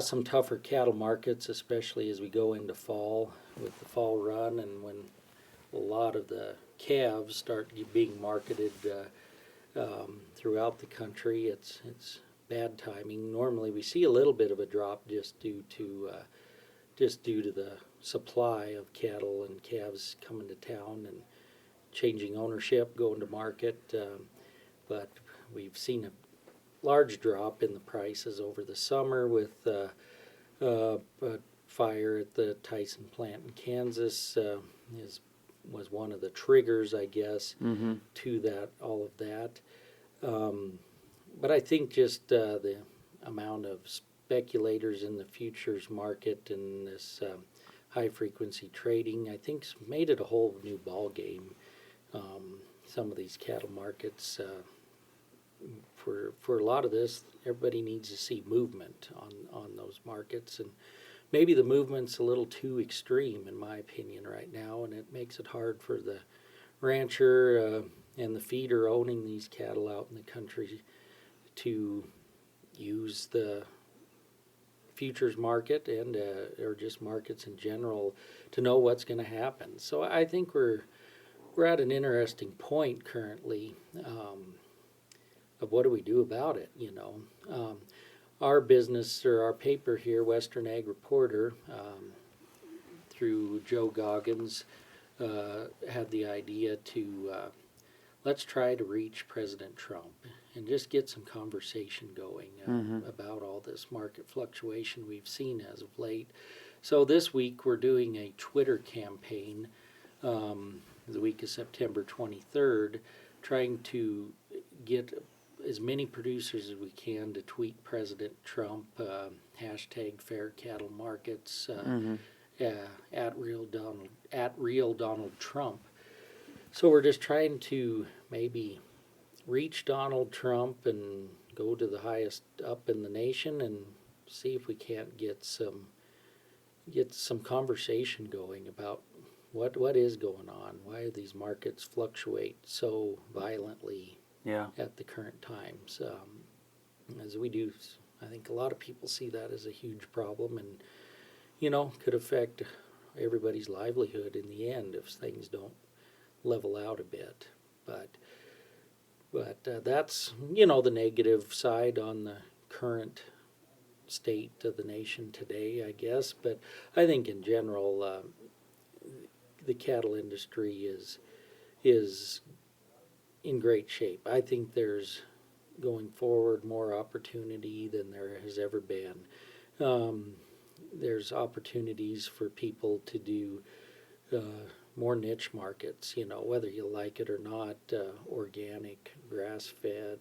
some tougher cattle markets, especially as we go into fall with the fall run, and when a lot of the calves start being marketed throughout the country. It's bad timing. Normally we see a little bit of a drop just due to the supply of cattle and calves coming to town and changing ownership, going to market. But we've seen a large drop in the prices over the summer with a fire at the Tyson plant in Kansas was one of the triggers, I guess, to that, all of that. But I think just the amount of speculators in the futures market and this high-frequency trading, I think, made it a whole new ball game. Some of these cattle markets, for a lot of this, everybody needs to see movement on those markets, and maybe the movement's a little too extreme, in my opinion, right now, and it makes it hard for the rancher and the feeder owning these cattle out in the country to use the futures market and or just markets in general to know what's going to happen. So I think we're at an interesting point currently of what do we do about it, you know. Our business, or our paper here, Western Ag Reporter, through Joe Goggins, had the idea to let's try to reach President Trump and just get some conversation going about all this market fluctuation we've seen as of late. So this week we're doing a Twitter campaign, the week of September 23rd, trying to get as many producers as we can to tweet President Trump, hashtag fair cattle markets, at real Donald Trump. So we're just trying to maybe reach Donald Trump and go to the highest up in the nation and see if we can't get some conversation going about what is going on. Why do these markets fluctuate so violently at the current times? As we do, I think a lot of people see that as a huge problem, and you know, could affect everybody's livelihood in the end if things don't level out a bit. But that's, you know, the negative side on the current state of the nation today, I guess. But I think in general, the cattle industry is in great shape. I think there's, going forward, more opportunity than there has ever been. There's opportunities for people to do more niche markets, you know, whether you like it or not, organic, grass-fed,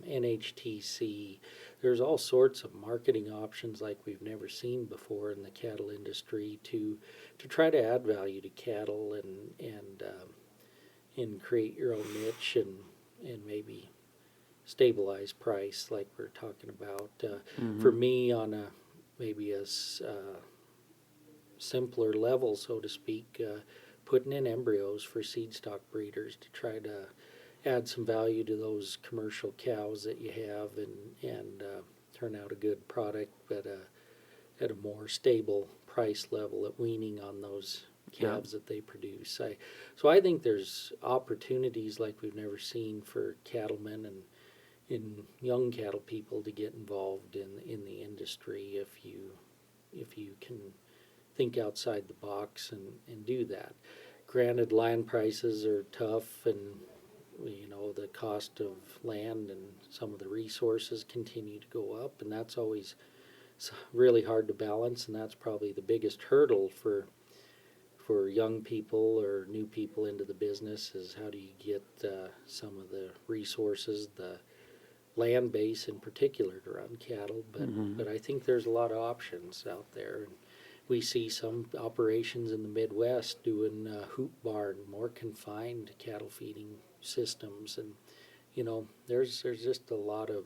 NHTC. There's all sorts of marketing options like we've never seen before in the cattle industry to try to add value to cattle and create your own niche and maybe stabilize price like we're talking about. For me, on a maybe a simpler level, so to speak, putting in embryos for seed stock breeders to try to add some value to those commercial cows that you have and turn out a good product, but at a more stable price level at weaning on those calves that they produce. So I think there's opportunities like we've never seen for cattlemen and in young cattle people to get involved in the industry if you can think outside the box and do that. Granted, land prices are tough, and the cost of land and some of the resources continue to go up, and that's always really hard to balance, and that's probably the biggest hurdle for young people or new people into the business is how do you get some of the resources, the land base in particular, to run cattle. But I think there's a lot of options out there. And we see some operations in the Midwest doing hoop barn, more confined cattle feeding systems, and there's just a lot of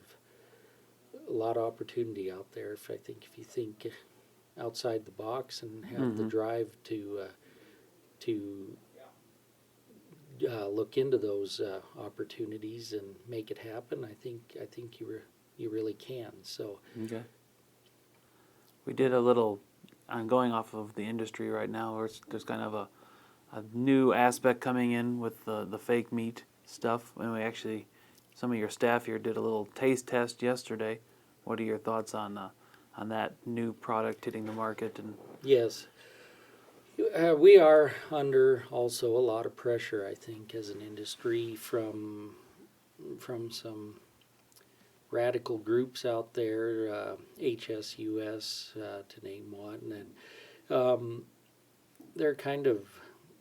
opportunity out there. If you think outside the box and have the drive to look into those opportunities and make it happen, I think you really can. So okay. We did a little on going off of the industry right now. There's kind of a new aspect coming in with the fake meat stuff, and we actually, some of your staff here did a little taste test yesterday. What are your thoughts on that new product hitting the market? And yes, we are under also a lot of pressure, I think, as an industry from some radical groups out there, HSUS to name one, and they're kind of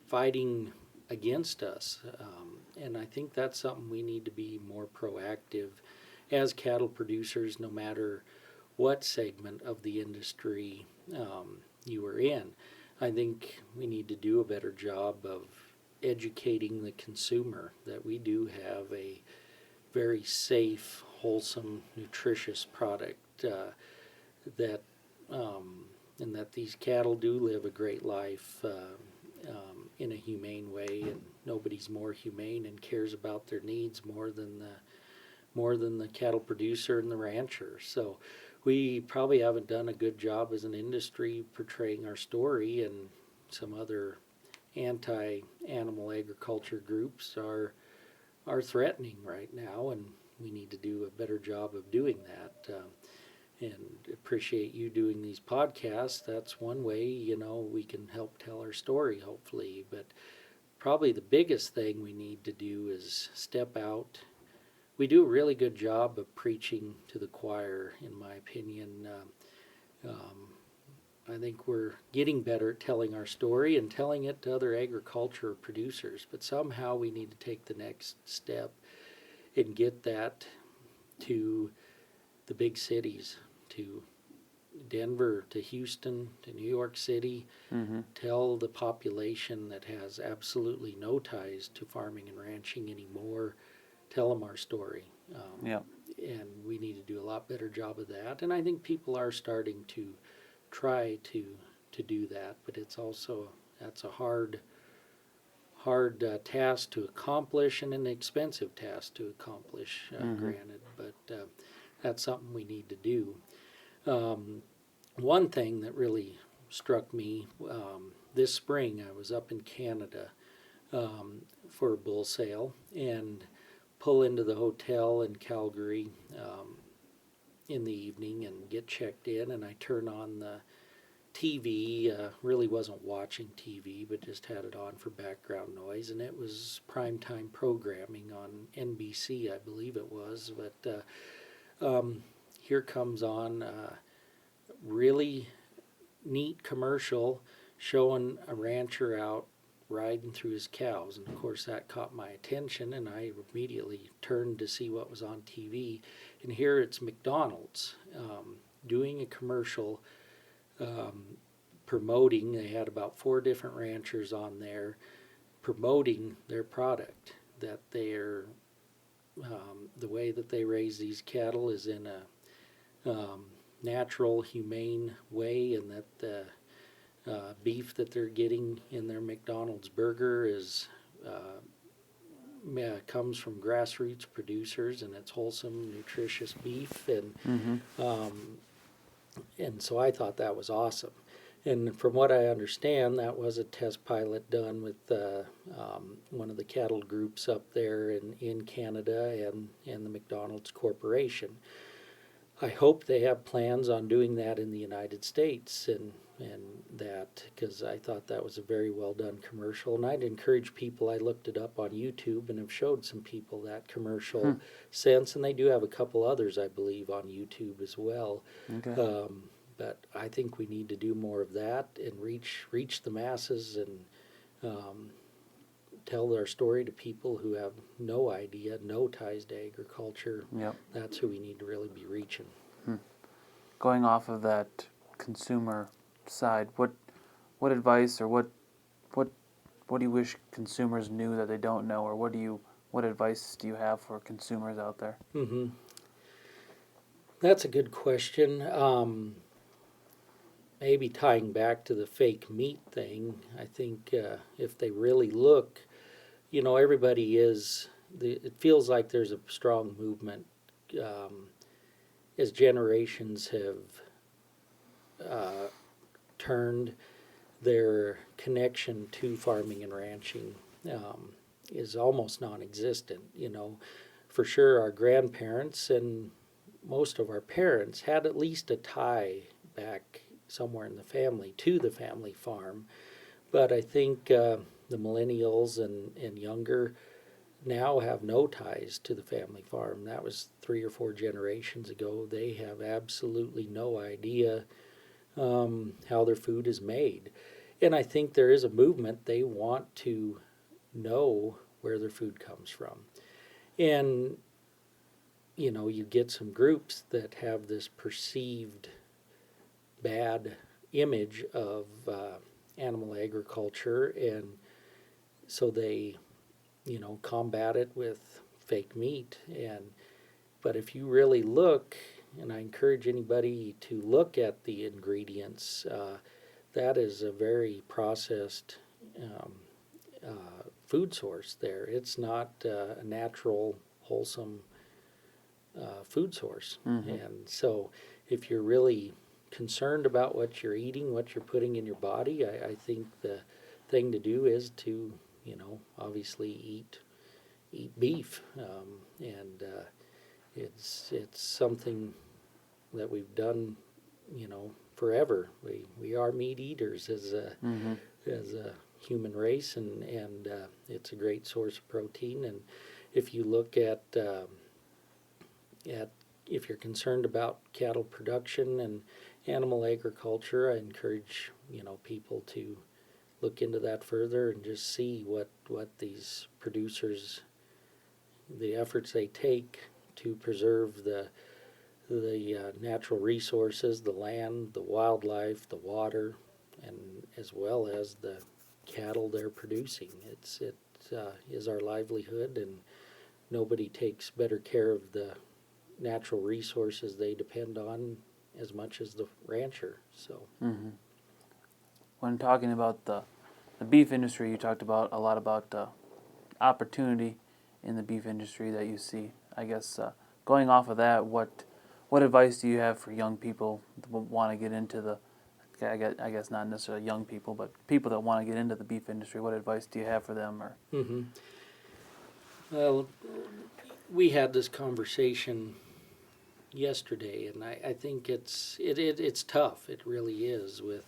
fighting against us, and I think that's something we need to be more proactive as cattle producers, no matter what segment of the industry you are in. I think we need to do a better job of educating the consumer that we do have a very safe, wholesome, nutritious product that and that these cattle do live a great life in a humane way, and nobody's more humane and cares about their needs more than the cattle producer and the rancher. So we probably haven't done a good job as an industry portraying our story, and some other anti-animal agriculture groups are threatening right now, and we need to do a better job of doing that. And appreciate you doing these podcasts. That's one way, we can help tell our story, hopefully. But probably the biggest thing we need to do is step out. We do a really good job of preaching to the choir, in my opinion. I think we're getting better at telling our story and telling it to other agriculture producers, but somehow we need to take the next step and get that to the big cities, to Denver, to Houston, to New York City. Tell the population that has absolutely no ties to farming and ranching anymore, tell them our story. And we need to do a lot better job of that. And I think people are starting to try to do that, but that's a hard task to accomplish, and an expensive task to accomplish, granted, but that's something we need to do. One thing that really struck me this spring, I was up in Canada for a bull sale, and pull into the hotel in Calgary in the evening and get checked in, and I turn on the TV, really wasn't watching TV, but just had it on for background noise, and it was primetime programming on NBC, I believe it was, but here comes on a really neat commercial showing a rancher out riding through his cows, and of course that caught my attention, and I immediately turned to see what was on TV, and here it's McDonald's doing a commercial promoting. They had about 4 different ranchers on there promoting their product, that they're the way that they raise these cattle is in a natural, humane way, and that the beef that they're getting in their McDonald's burger is comes from grassroots producers, and it's wholesome, nutritious beef, and so I thought that was awesome. And from what I understand, that was a test pilot done with one of the cattle groups up there in Canada and the McDonald's Corporation. I hope they have plans on doing that in the United States, and that, because I thought that was a very well done commercial. And I'd encourage people, I looked it up on YouTube and have showed some people that commercial sense, and they do have a couple others, I believe, on YouTube as well. Okay. But I think we need to do more of that and reach the masses and tell our story to people who have no idea, no ties to agriculture. Yep. That's who we need to really be reaching. Going off of that consumer side, what advice or what do you wish consumers knew that they don't know, or what advice do you have for consumers out there? That's a good question. Maybe tying back to the fake meat thing, I think if they really look, everybody it feels like there's a strong movement as generations have turned. Their connection to farming and ranching is almost non-existent. For sure our grandparents and most of our parents had at least a tie back somewhere in the family to the family farm. But I think the millennials and younger now have no ties to the family farm. That was 3 or 4 generations ago. They have absolutely no idea how their food is made. And I think there is a movement. They want to know where their food comes from. And, you get some groups that have this perceived bad image of animal agriculture, and so they combat it with fake meat. But if you really look, and I encourage anybody to look at the ingredients, that is a very processed food source there. It's not a natural, wholesome food source. And so if you're really concerned about what you're eating, what you're putting in your body, I think the thing to do is to, obviously eat beef. And it's something that we've done, forever. We are meat eaters as a human race, and it's a great source of protein. And if you look at if you're concerned about cattle production and animal agriculture, I encourage people to look into that further and just see what these producers, the efforts they take to preserve the natural resources, the land, the wildlife, the water, and as well as the cattle they're producing. It is our livelihood, and nobody takes better care of the natural resources they depend on as much as the rancher. So, When talking about the beef industry, you talked a lot about opportunity in the beef industry that you see. I guess going off of that, what advice do you have for young people that want to get into the? I guess not necessarily young people, but people that want to get into the beef industry. What advice do you have for them? Or Well, we had this conversation yesterday, and I think it's tough. It really is with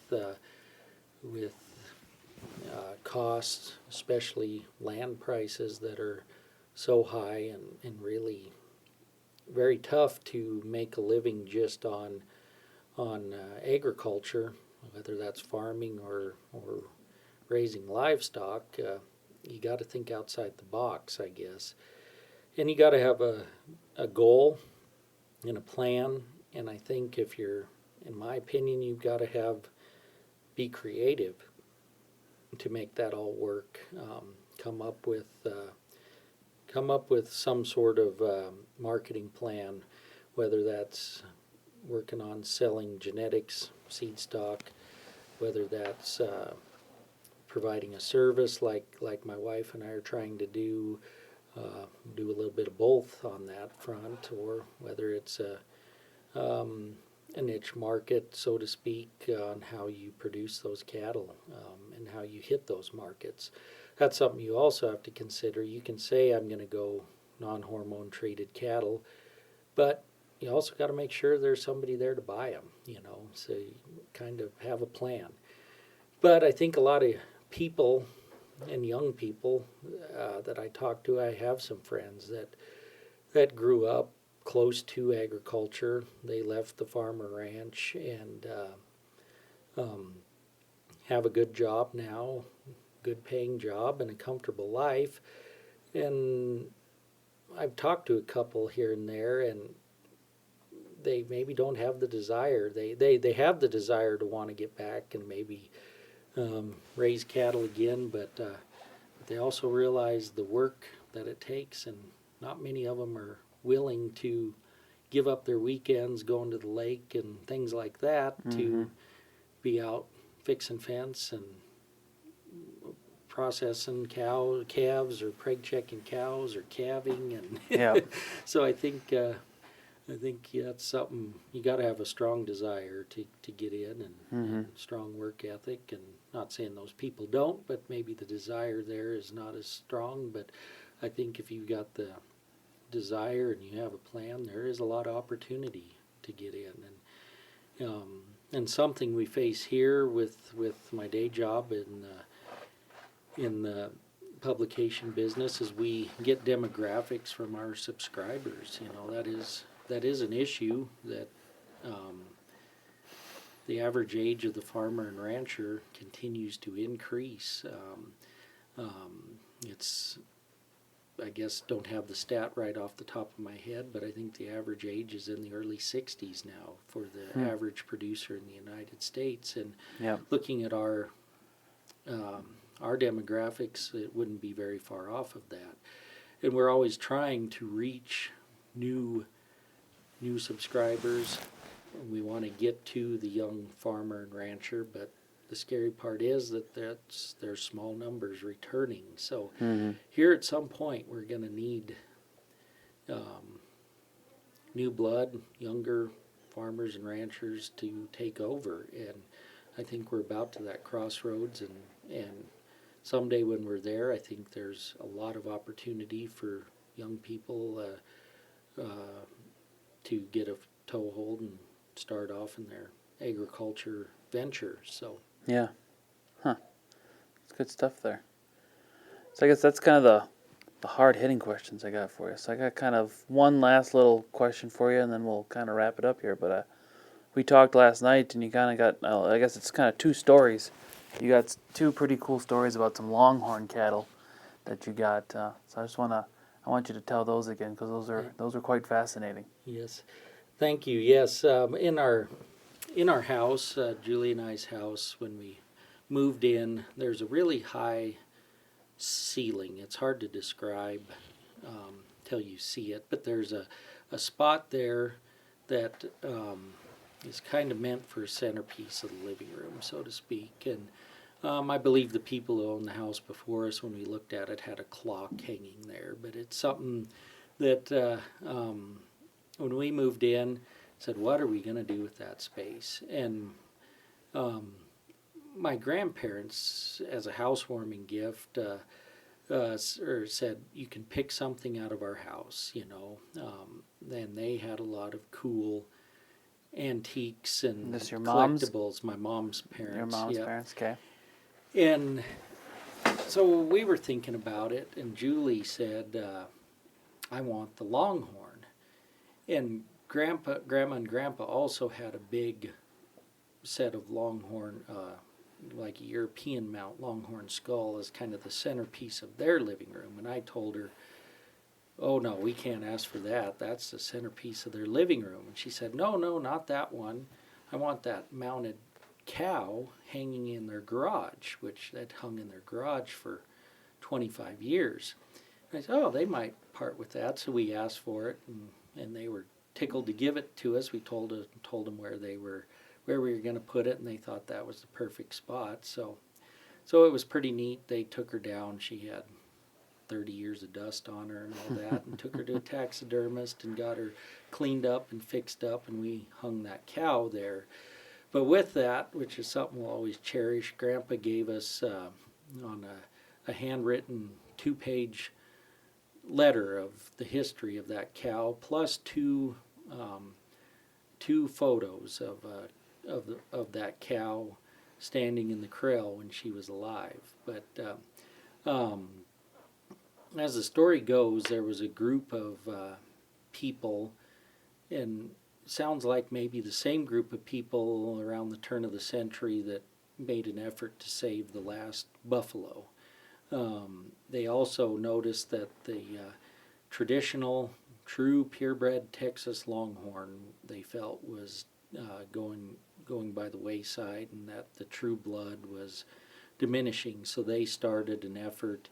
costs, especially land prices that are so high, and really very tough to make a living just on agriculture, whether that's farming or raising livestock. You got to think outside the box, I guess, and you got to have a goal and a plan. And I think if you're, in my opinion, you've got to be creative to make that all work. Come up with some sort of marketing plan, whether that's working on selling genetics, seed stock, whether that's providing a service like my wife and I are trying to do, do a little bit of both on that front, or whether it's a niche market, so to speak, on how you produce those cattle and how you hit those markets. That's something you also have to consider. You can say, I'm going to go non-hormone treated cattle, but you also got to make sure there's somebody there to buy them, so you kind of have a plan. But I think a lot of people and young people that I talk to, I have some friends that grew up close to agriculture. They left the farm or ranch and have a good job now, good paying job and a comfortable life. And I've talked to a couple here and there, and they maybe don't have the desire. They have the desire to want to get back and maybe raise cattle again, but they also realize the work that it takes, and not many of them are willing to give up their weekends going to the lake and things like that to be out fixing fence and processing calves or preg checking cows or calving, and Yeah. so I think that's something you got to have a strong desire to get in, and strong work ethic. And not saying those people don't, but maybe the desire there is not as strong. But I think if you've got the desire and you have a plan, there is a lot of opportunity to get in. And something we face here with my day job in the publication business is we get demographics from our subscribers. That is an issue, that the average age of the farmer and rancher continues to increase. It's, I guess, don't have the stat right off the top of my head, but I think the average age is in the early 60s now for the average producer in the United States. And looking at our demographics, it wouldn't be very far off of that. And we're always trying to reach new subscribers. We want to get to the young farmer and rancher, but the scary part is that there's small numbers returning. So here at some point we're going to need new blood, younger farmers and ranchers to take over. And I think we're about to that crossroads, and someday when we're there, I think there's a lot of opportunity for young people to get a toehold and start off in their agriculture venture. So yeah, it's good stuff there. So I guess that's kind of the hard hitting questions I got for you. So I got kind of one last little question for you, and then we'll kind of wrap it up here. But we talked last night, and you kind of got, I guess it's kind of two stories. You got two pretty cool stories about some longhorn cattle that you got. So I want you to tell those again, because those are quite fascinating. Yes, thank you. Yes, in our house, Julie and I's house, when we moved in, there's a really high ceiling. It's hard to describe till you see it, but there's a spot there that is kind of meant for a centerpiece of the living room, so to speak. And I believe the people who owned the house before us, when we looked at it, had a clock hanging there. But it's something that when we moved in, said, what are we going to do with that space? And my grandparents, as a housewarming gift, said, you can pick something out of our house, and they had a lot of cool antiques and This your collectibles. mom's? My mom's parents. Your mom's parents, okay. And so we were thinking about it, and Julie said, I want the longhorn. And Grandma and Grandpa also had a big set of longhorn, like a European mount longhorn skull, as kind of the centerpiece of their living room. And I told her, oh no, we can't ask for that. That's the centerpiece of their living room. And she said, no, not that one. I want that mounted cow hanging in their garage, which had hung in their garage for 25 years. And I said, oh, they might part with that. So we asked for it, and they were tickled to give it to us. We told them where we were going to put it, and they thought that was the perfect spot. So it was pretty neat. They took her down. She had 30 years of dust on her and all that, and took her to a taxidermist and got her cleaned up and fixed up, and we hung that cow there. But with that, which is something we'll always cherish, Grandpa gave us on a handwritten 2-page letter of the history of that cow, plus two photos of that cow standing in the corral when she was alive. But as the story goes, there was a group of people, and sounds like maybe the same group of people around the turn of the century that made an effort to save the last buffalo. They also noticed that the traditional, true purebred Texas Longhorn they felt was going by the wayside, and that the true blood was diminishing. So they started an effort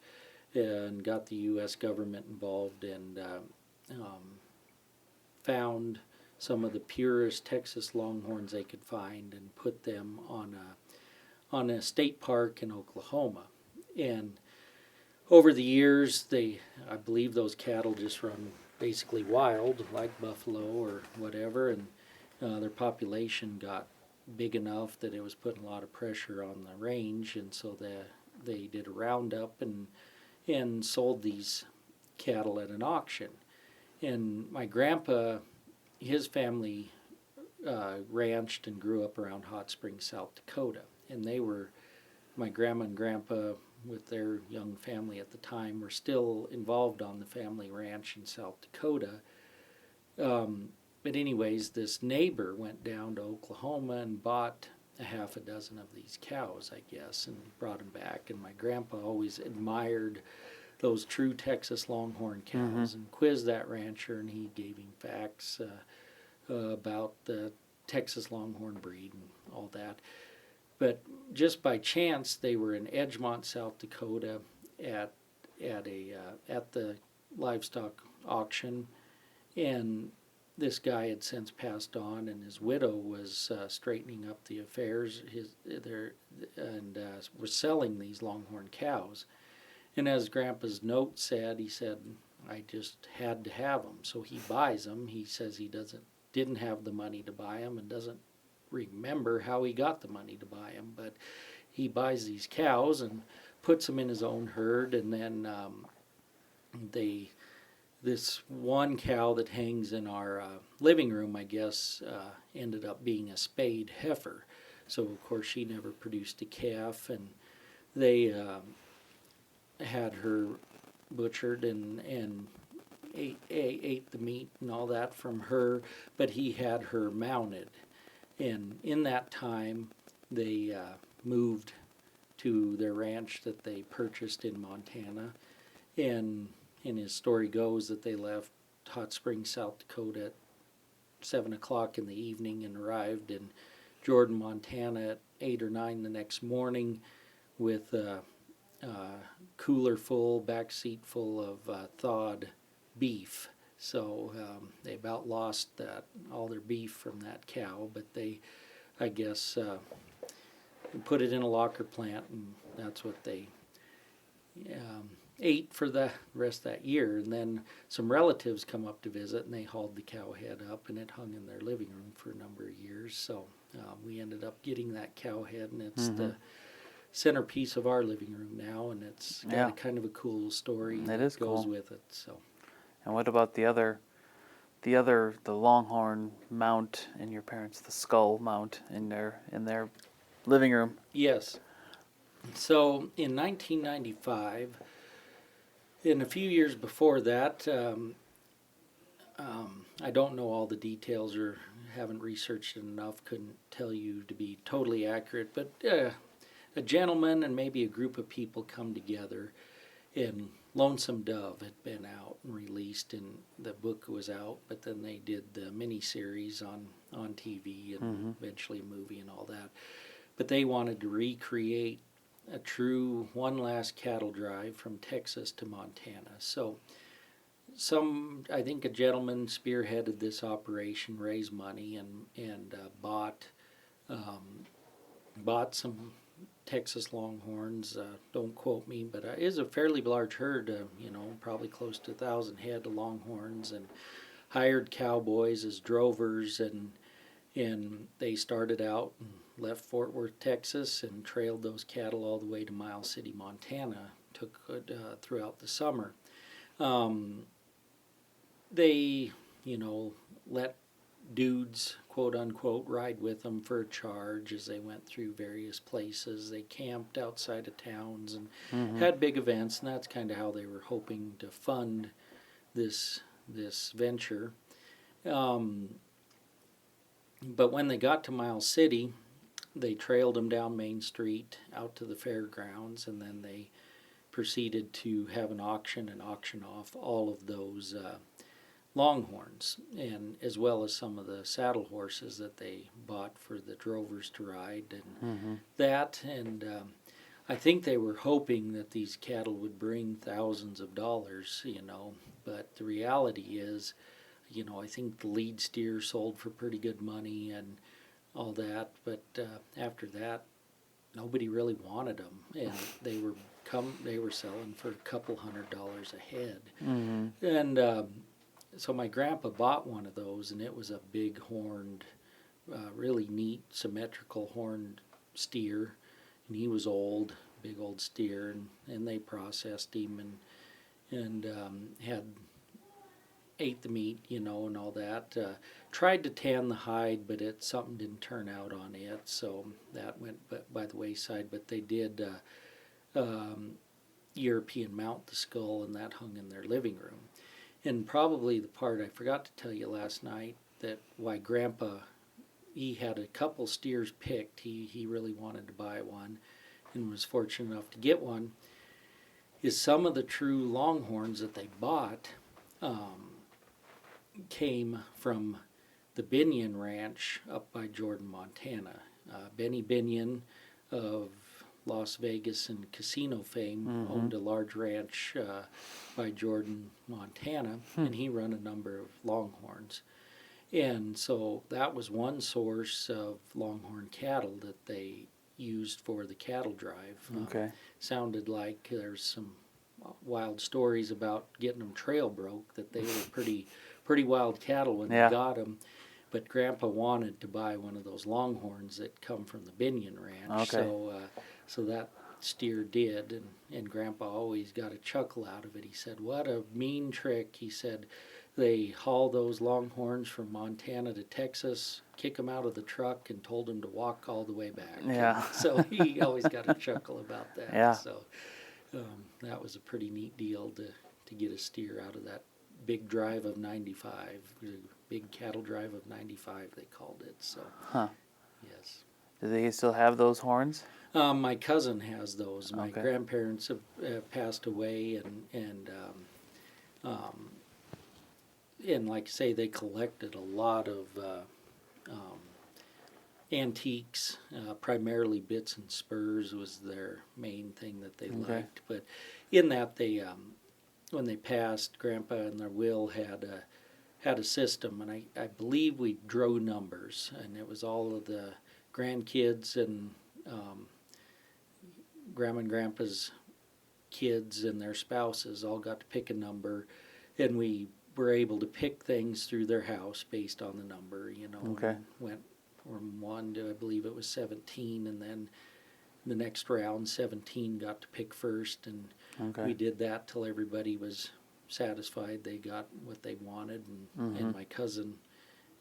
and got the U.S. government involved and found some of the purest Texas Longhorns they could find and put them on a state park in Oklahoma. And over the years, I believe those cattle just run basically wild, like buffalo or whatever, and their population got big enough that it was putting a lot of pressure on the range, and so they did a roundup and sold these cattle at an auction. And my grandpa, his family ranched and grew up around Hot Springs, South Dakota, and my grandma and grandpa with their young family at the time were still involved on the family ranch in South Dakota. But anyways, this neighbor went down to Oklahoma and bought a half a dozen of these cows, I guess, and brought them back. And my grandpa always admired those true Texas Longhorn cows and quizzed that rancher, and he gave him facts about the Texas Longhorn breed and all that. But just by chance, they were in Edgemont, South Dakota, at the livestock auction, and this guy had since passed on, and his widow was straightening up the affairs was selling these Longhorn cows. And as Grandpa's note said, he said, "I just had to have them." So he buys them. He says he didn't have the money to buy them and doesn't remember how he got the money to buy them, but he buys these cows and puts them in his own herd, and then this one cow that hangs in our living room, I guess, ended up being a spayed heifer. So of course she never produced a calf, and they had her butchered and ate the meat and all that from her, but he had her mounted. And in that time, they moved to their ranch that they purchased in Montana. And his story goes that they left Hot Springs, South Dakota at 7 o'clock in the evening and arrived in Jordan, Montana at 8 or 9 the next morning with a cooler full, back seat full of thawed beef. So they about lost all their beef from that cow, but they, I guess, put it in a locker plant, and that's what they ate for the rest of that year. And then some relatives come up to visit, and they hauled the cow head up, and it hung in their living room for a number of years. So we ended up getting that cow head, and it's the centerpiece of our living room now, and it's got a kind of a cool story that goes cool with it. So. And what about the Longhorn mount in your parents, the skull mount in their living room? Yes. So in 1995, and a few years before that, I don't know all the details or haven't researched it enough, couldn't tell you to be totally accurate, but a gentleman and maybe a group of people come together, and Lonesome Dove had been out and released, and the book was out, but then they did the miniseries on TV and eventually a movie and all that. But they wanted to recreate a true one last cattle drive from Texas to Montana. So I think a gentleman spearheaded this operation, raised money, and bought some Texas Longhorns. Don't quote me, but it is a fairly large herd, probably close to 1,000 head of Longhorns, and hired cowboys as drovers, and they started out and left Fort Worth, Texas, and trailed those cattle all the way to Miles City, Montana. Took throughout the summer. They, let dudes, quote unquote, ride with them for a charge as they went through various places. They camped outside of towns and had big events, and that's kind of how they were hoping to fund this venture. But when they got to Miles City, they trailed them down Main Street out to the fairgrounds, and then they proceeded to have an auction and auction off all of those Longhorns, and as well as some of the saddle horses that they bought for the drovers to ride, and I think they were hoping that these cattle would bring thousands of dollars, but the reality is, I think the lead steer sold for pretty good money and all that, but after that, nobody really wanted them, and they were selling for a couple $100 a head, and so my grandpa bought one of those, and it was a big horned, really neat, symmetrical horned steer, and he was old, big old steer, and they processed him and ate the meat, and all that. Tried to tan the hide, but something didn't turn out on it, so that went by the wayside. But they did European mount the skull, and that hung in their living room. And probably the part I forgot to tell you last night, that why Grandpa, he had a couple steers picked. He really wanted to buy one and was fortunate enough to get one, is some of the true Longhorns that they bought came from the Binion Ranch up by Jordan, Montana. Benny Binion of Las Vegas and casino fame owned a large ranch by Jordan, Montana, and he run a number of Longhorns. And so that was one source of Longhorn cattle that they used for the cattle drive. Sounded like there's some wild stories about getting them trail broke, that they were pretty wild cattle when they got them. But Grandpa wanted to buy one of those Longhorns that come from the Binion Ranch. So that steer did, and Grandpa always got a chuckle out of it. He said, "What a mean trick." He said, they hauled those Longhorns from Montana to Texas, kick them out of the truck, and told them to walk all the way back. Yeah. And so he always got a chuckle about that. Yeah. So that was a pretty neat deal to get a steer out of that big drive of 95, big cattle drive of 95, they called it. So, yes. Do they still have those horns? My cousin has those. My grandparents have passed away, and like I say, they collected a lot of antiques. Primarily bits and spurs was their main thing that they liked. But in that, they when they passed, Grandpa and their will had a system, and I believe we drew numbers, and it was all of the grandkids and Grandma and Grandpa's kids and their spouses all got to pick a number, and we were able to pick things through their house based on the number, and went from 1 to, I believe it was 17, and then the next round 17 got to pick first, and we did that till everybody was satisfied they got what they wanted, and my cousin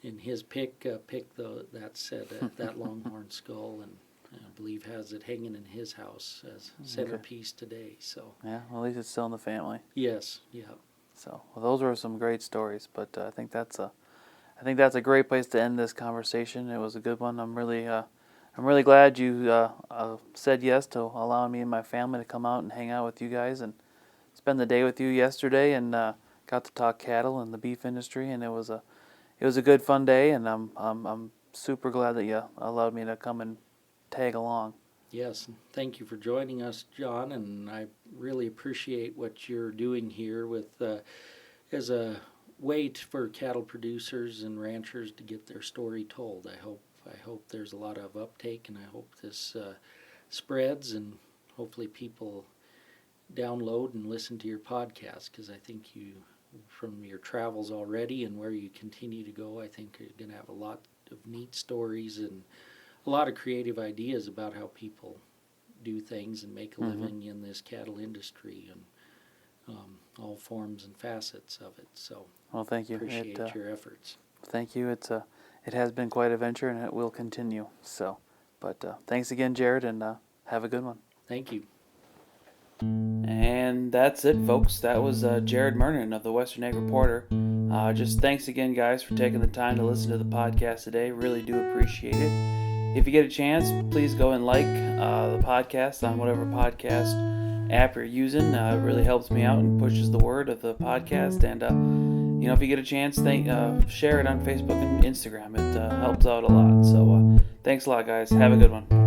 in his picked that set that Longhorn skull, and I believe has it hanging in his house as centerpiece today. So well, at least it's still in the family. Yes, yeah. So those were some great stories, but I think that's a great place to end this conversation. It was a good one. I'm really glad you said yes to allowing me and my family to come out and hang out with you guys and spend the day with you yesterday, and got to talk cattle and the beef industry, and it was a good fun day, and I'm super glad that you allowed me to come and tag along. Yes, thank you for joining us, John, and I really appreciate what you're doing here with as a way for cattle producers and ranchers to get their story told. I hope there's a lot of uptake, and I hope this spreads, and hopefully people download and listen to your podcast, because I think you, from your travels already and where you continue to go, I think you're going to have a lot of neat stories and a lot of creative ideas about how people do things and make a living in this cattle industry, and all forms and facets of it. So, well, thank you. Appreciate your efforts. Thank you. It has been quite a venture, and it will continue. So, but thanks again, Jared, and have a good one. Thank you. And that's it, folks. That was Jared Murnin of the Western Egg Reporter. Just thanks again, guys, for taking the time to listen to the podcast today. Really do appreciate it. If you get a chance, please go and like the podcast on whatever podcast app you're using. It really helps me out and pushes the word of the podcast. And if you get a chance, share it on Facebook and Instagram. It helps out a lot. So thanks a lot, guys. Have a good one.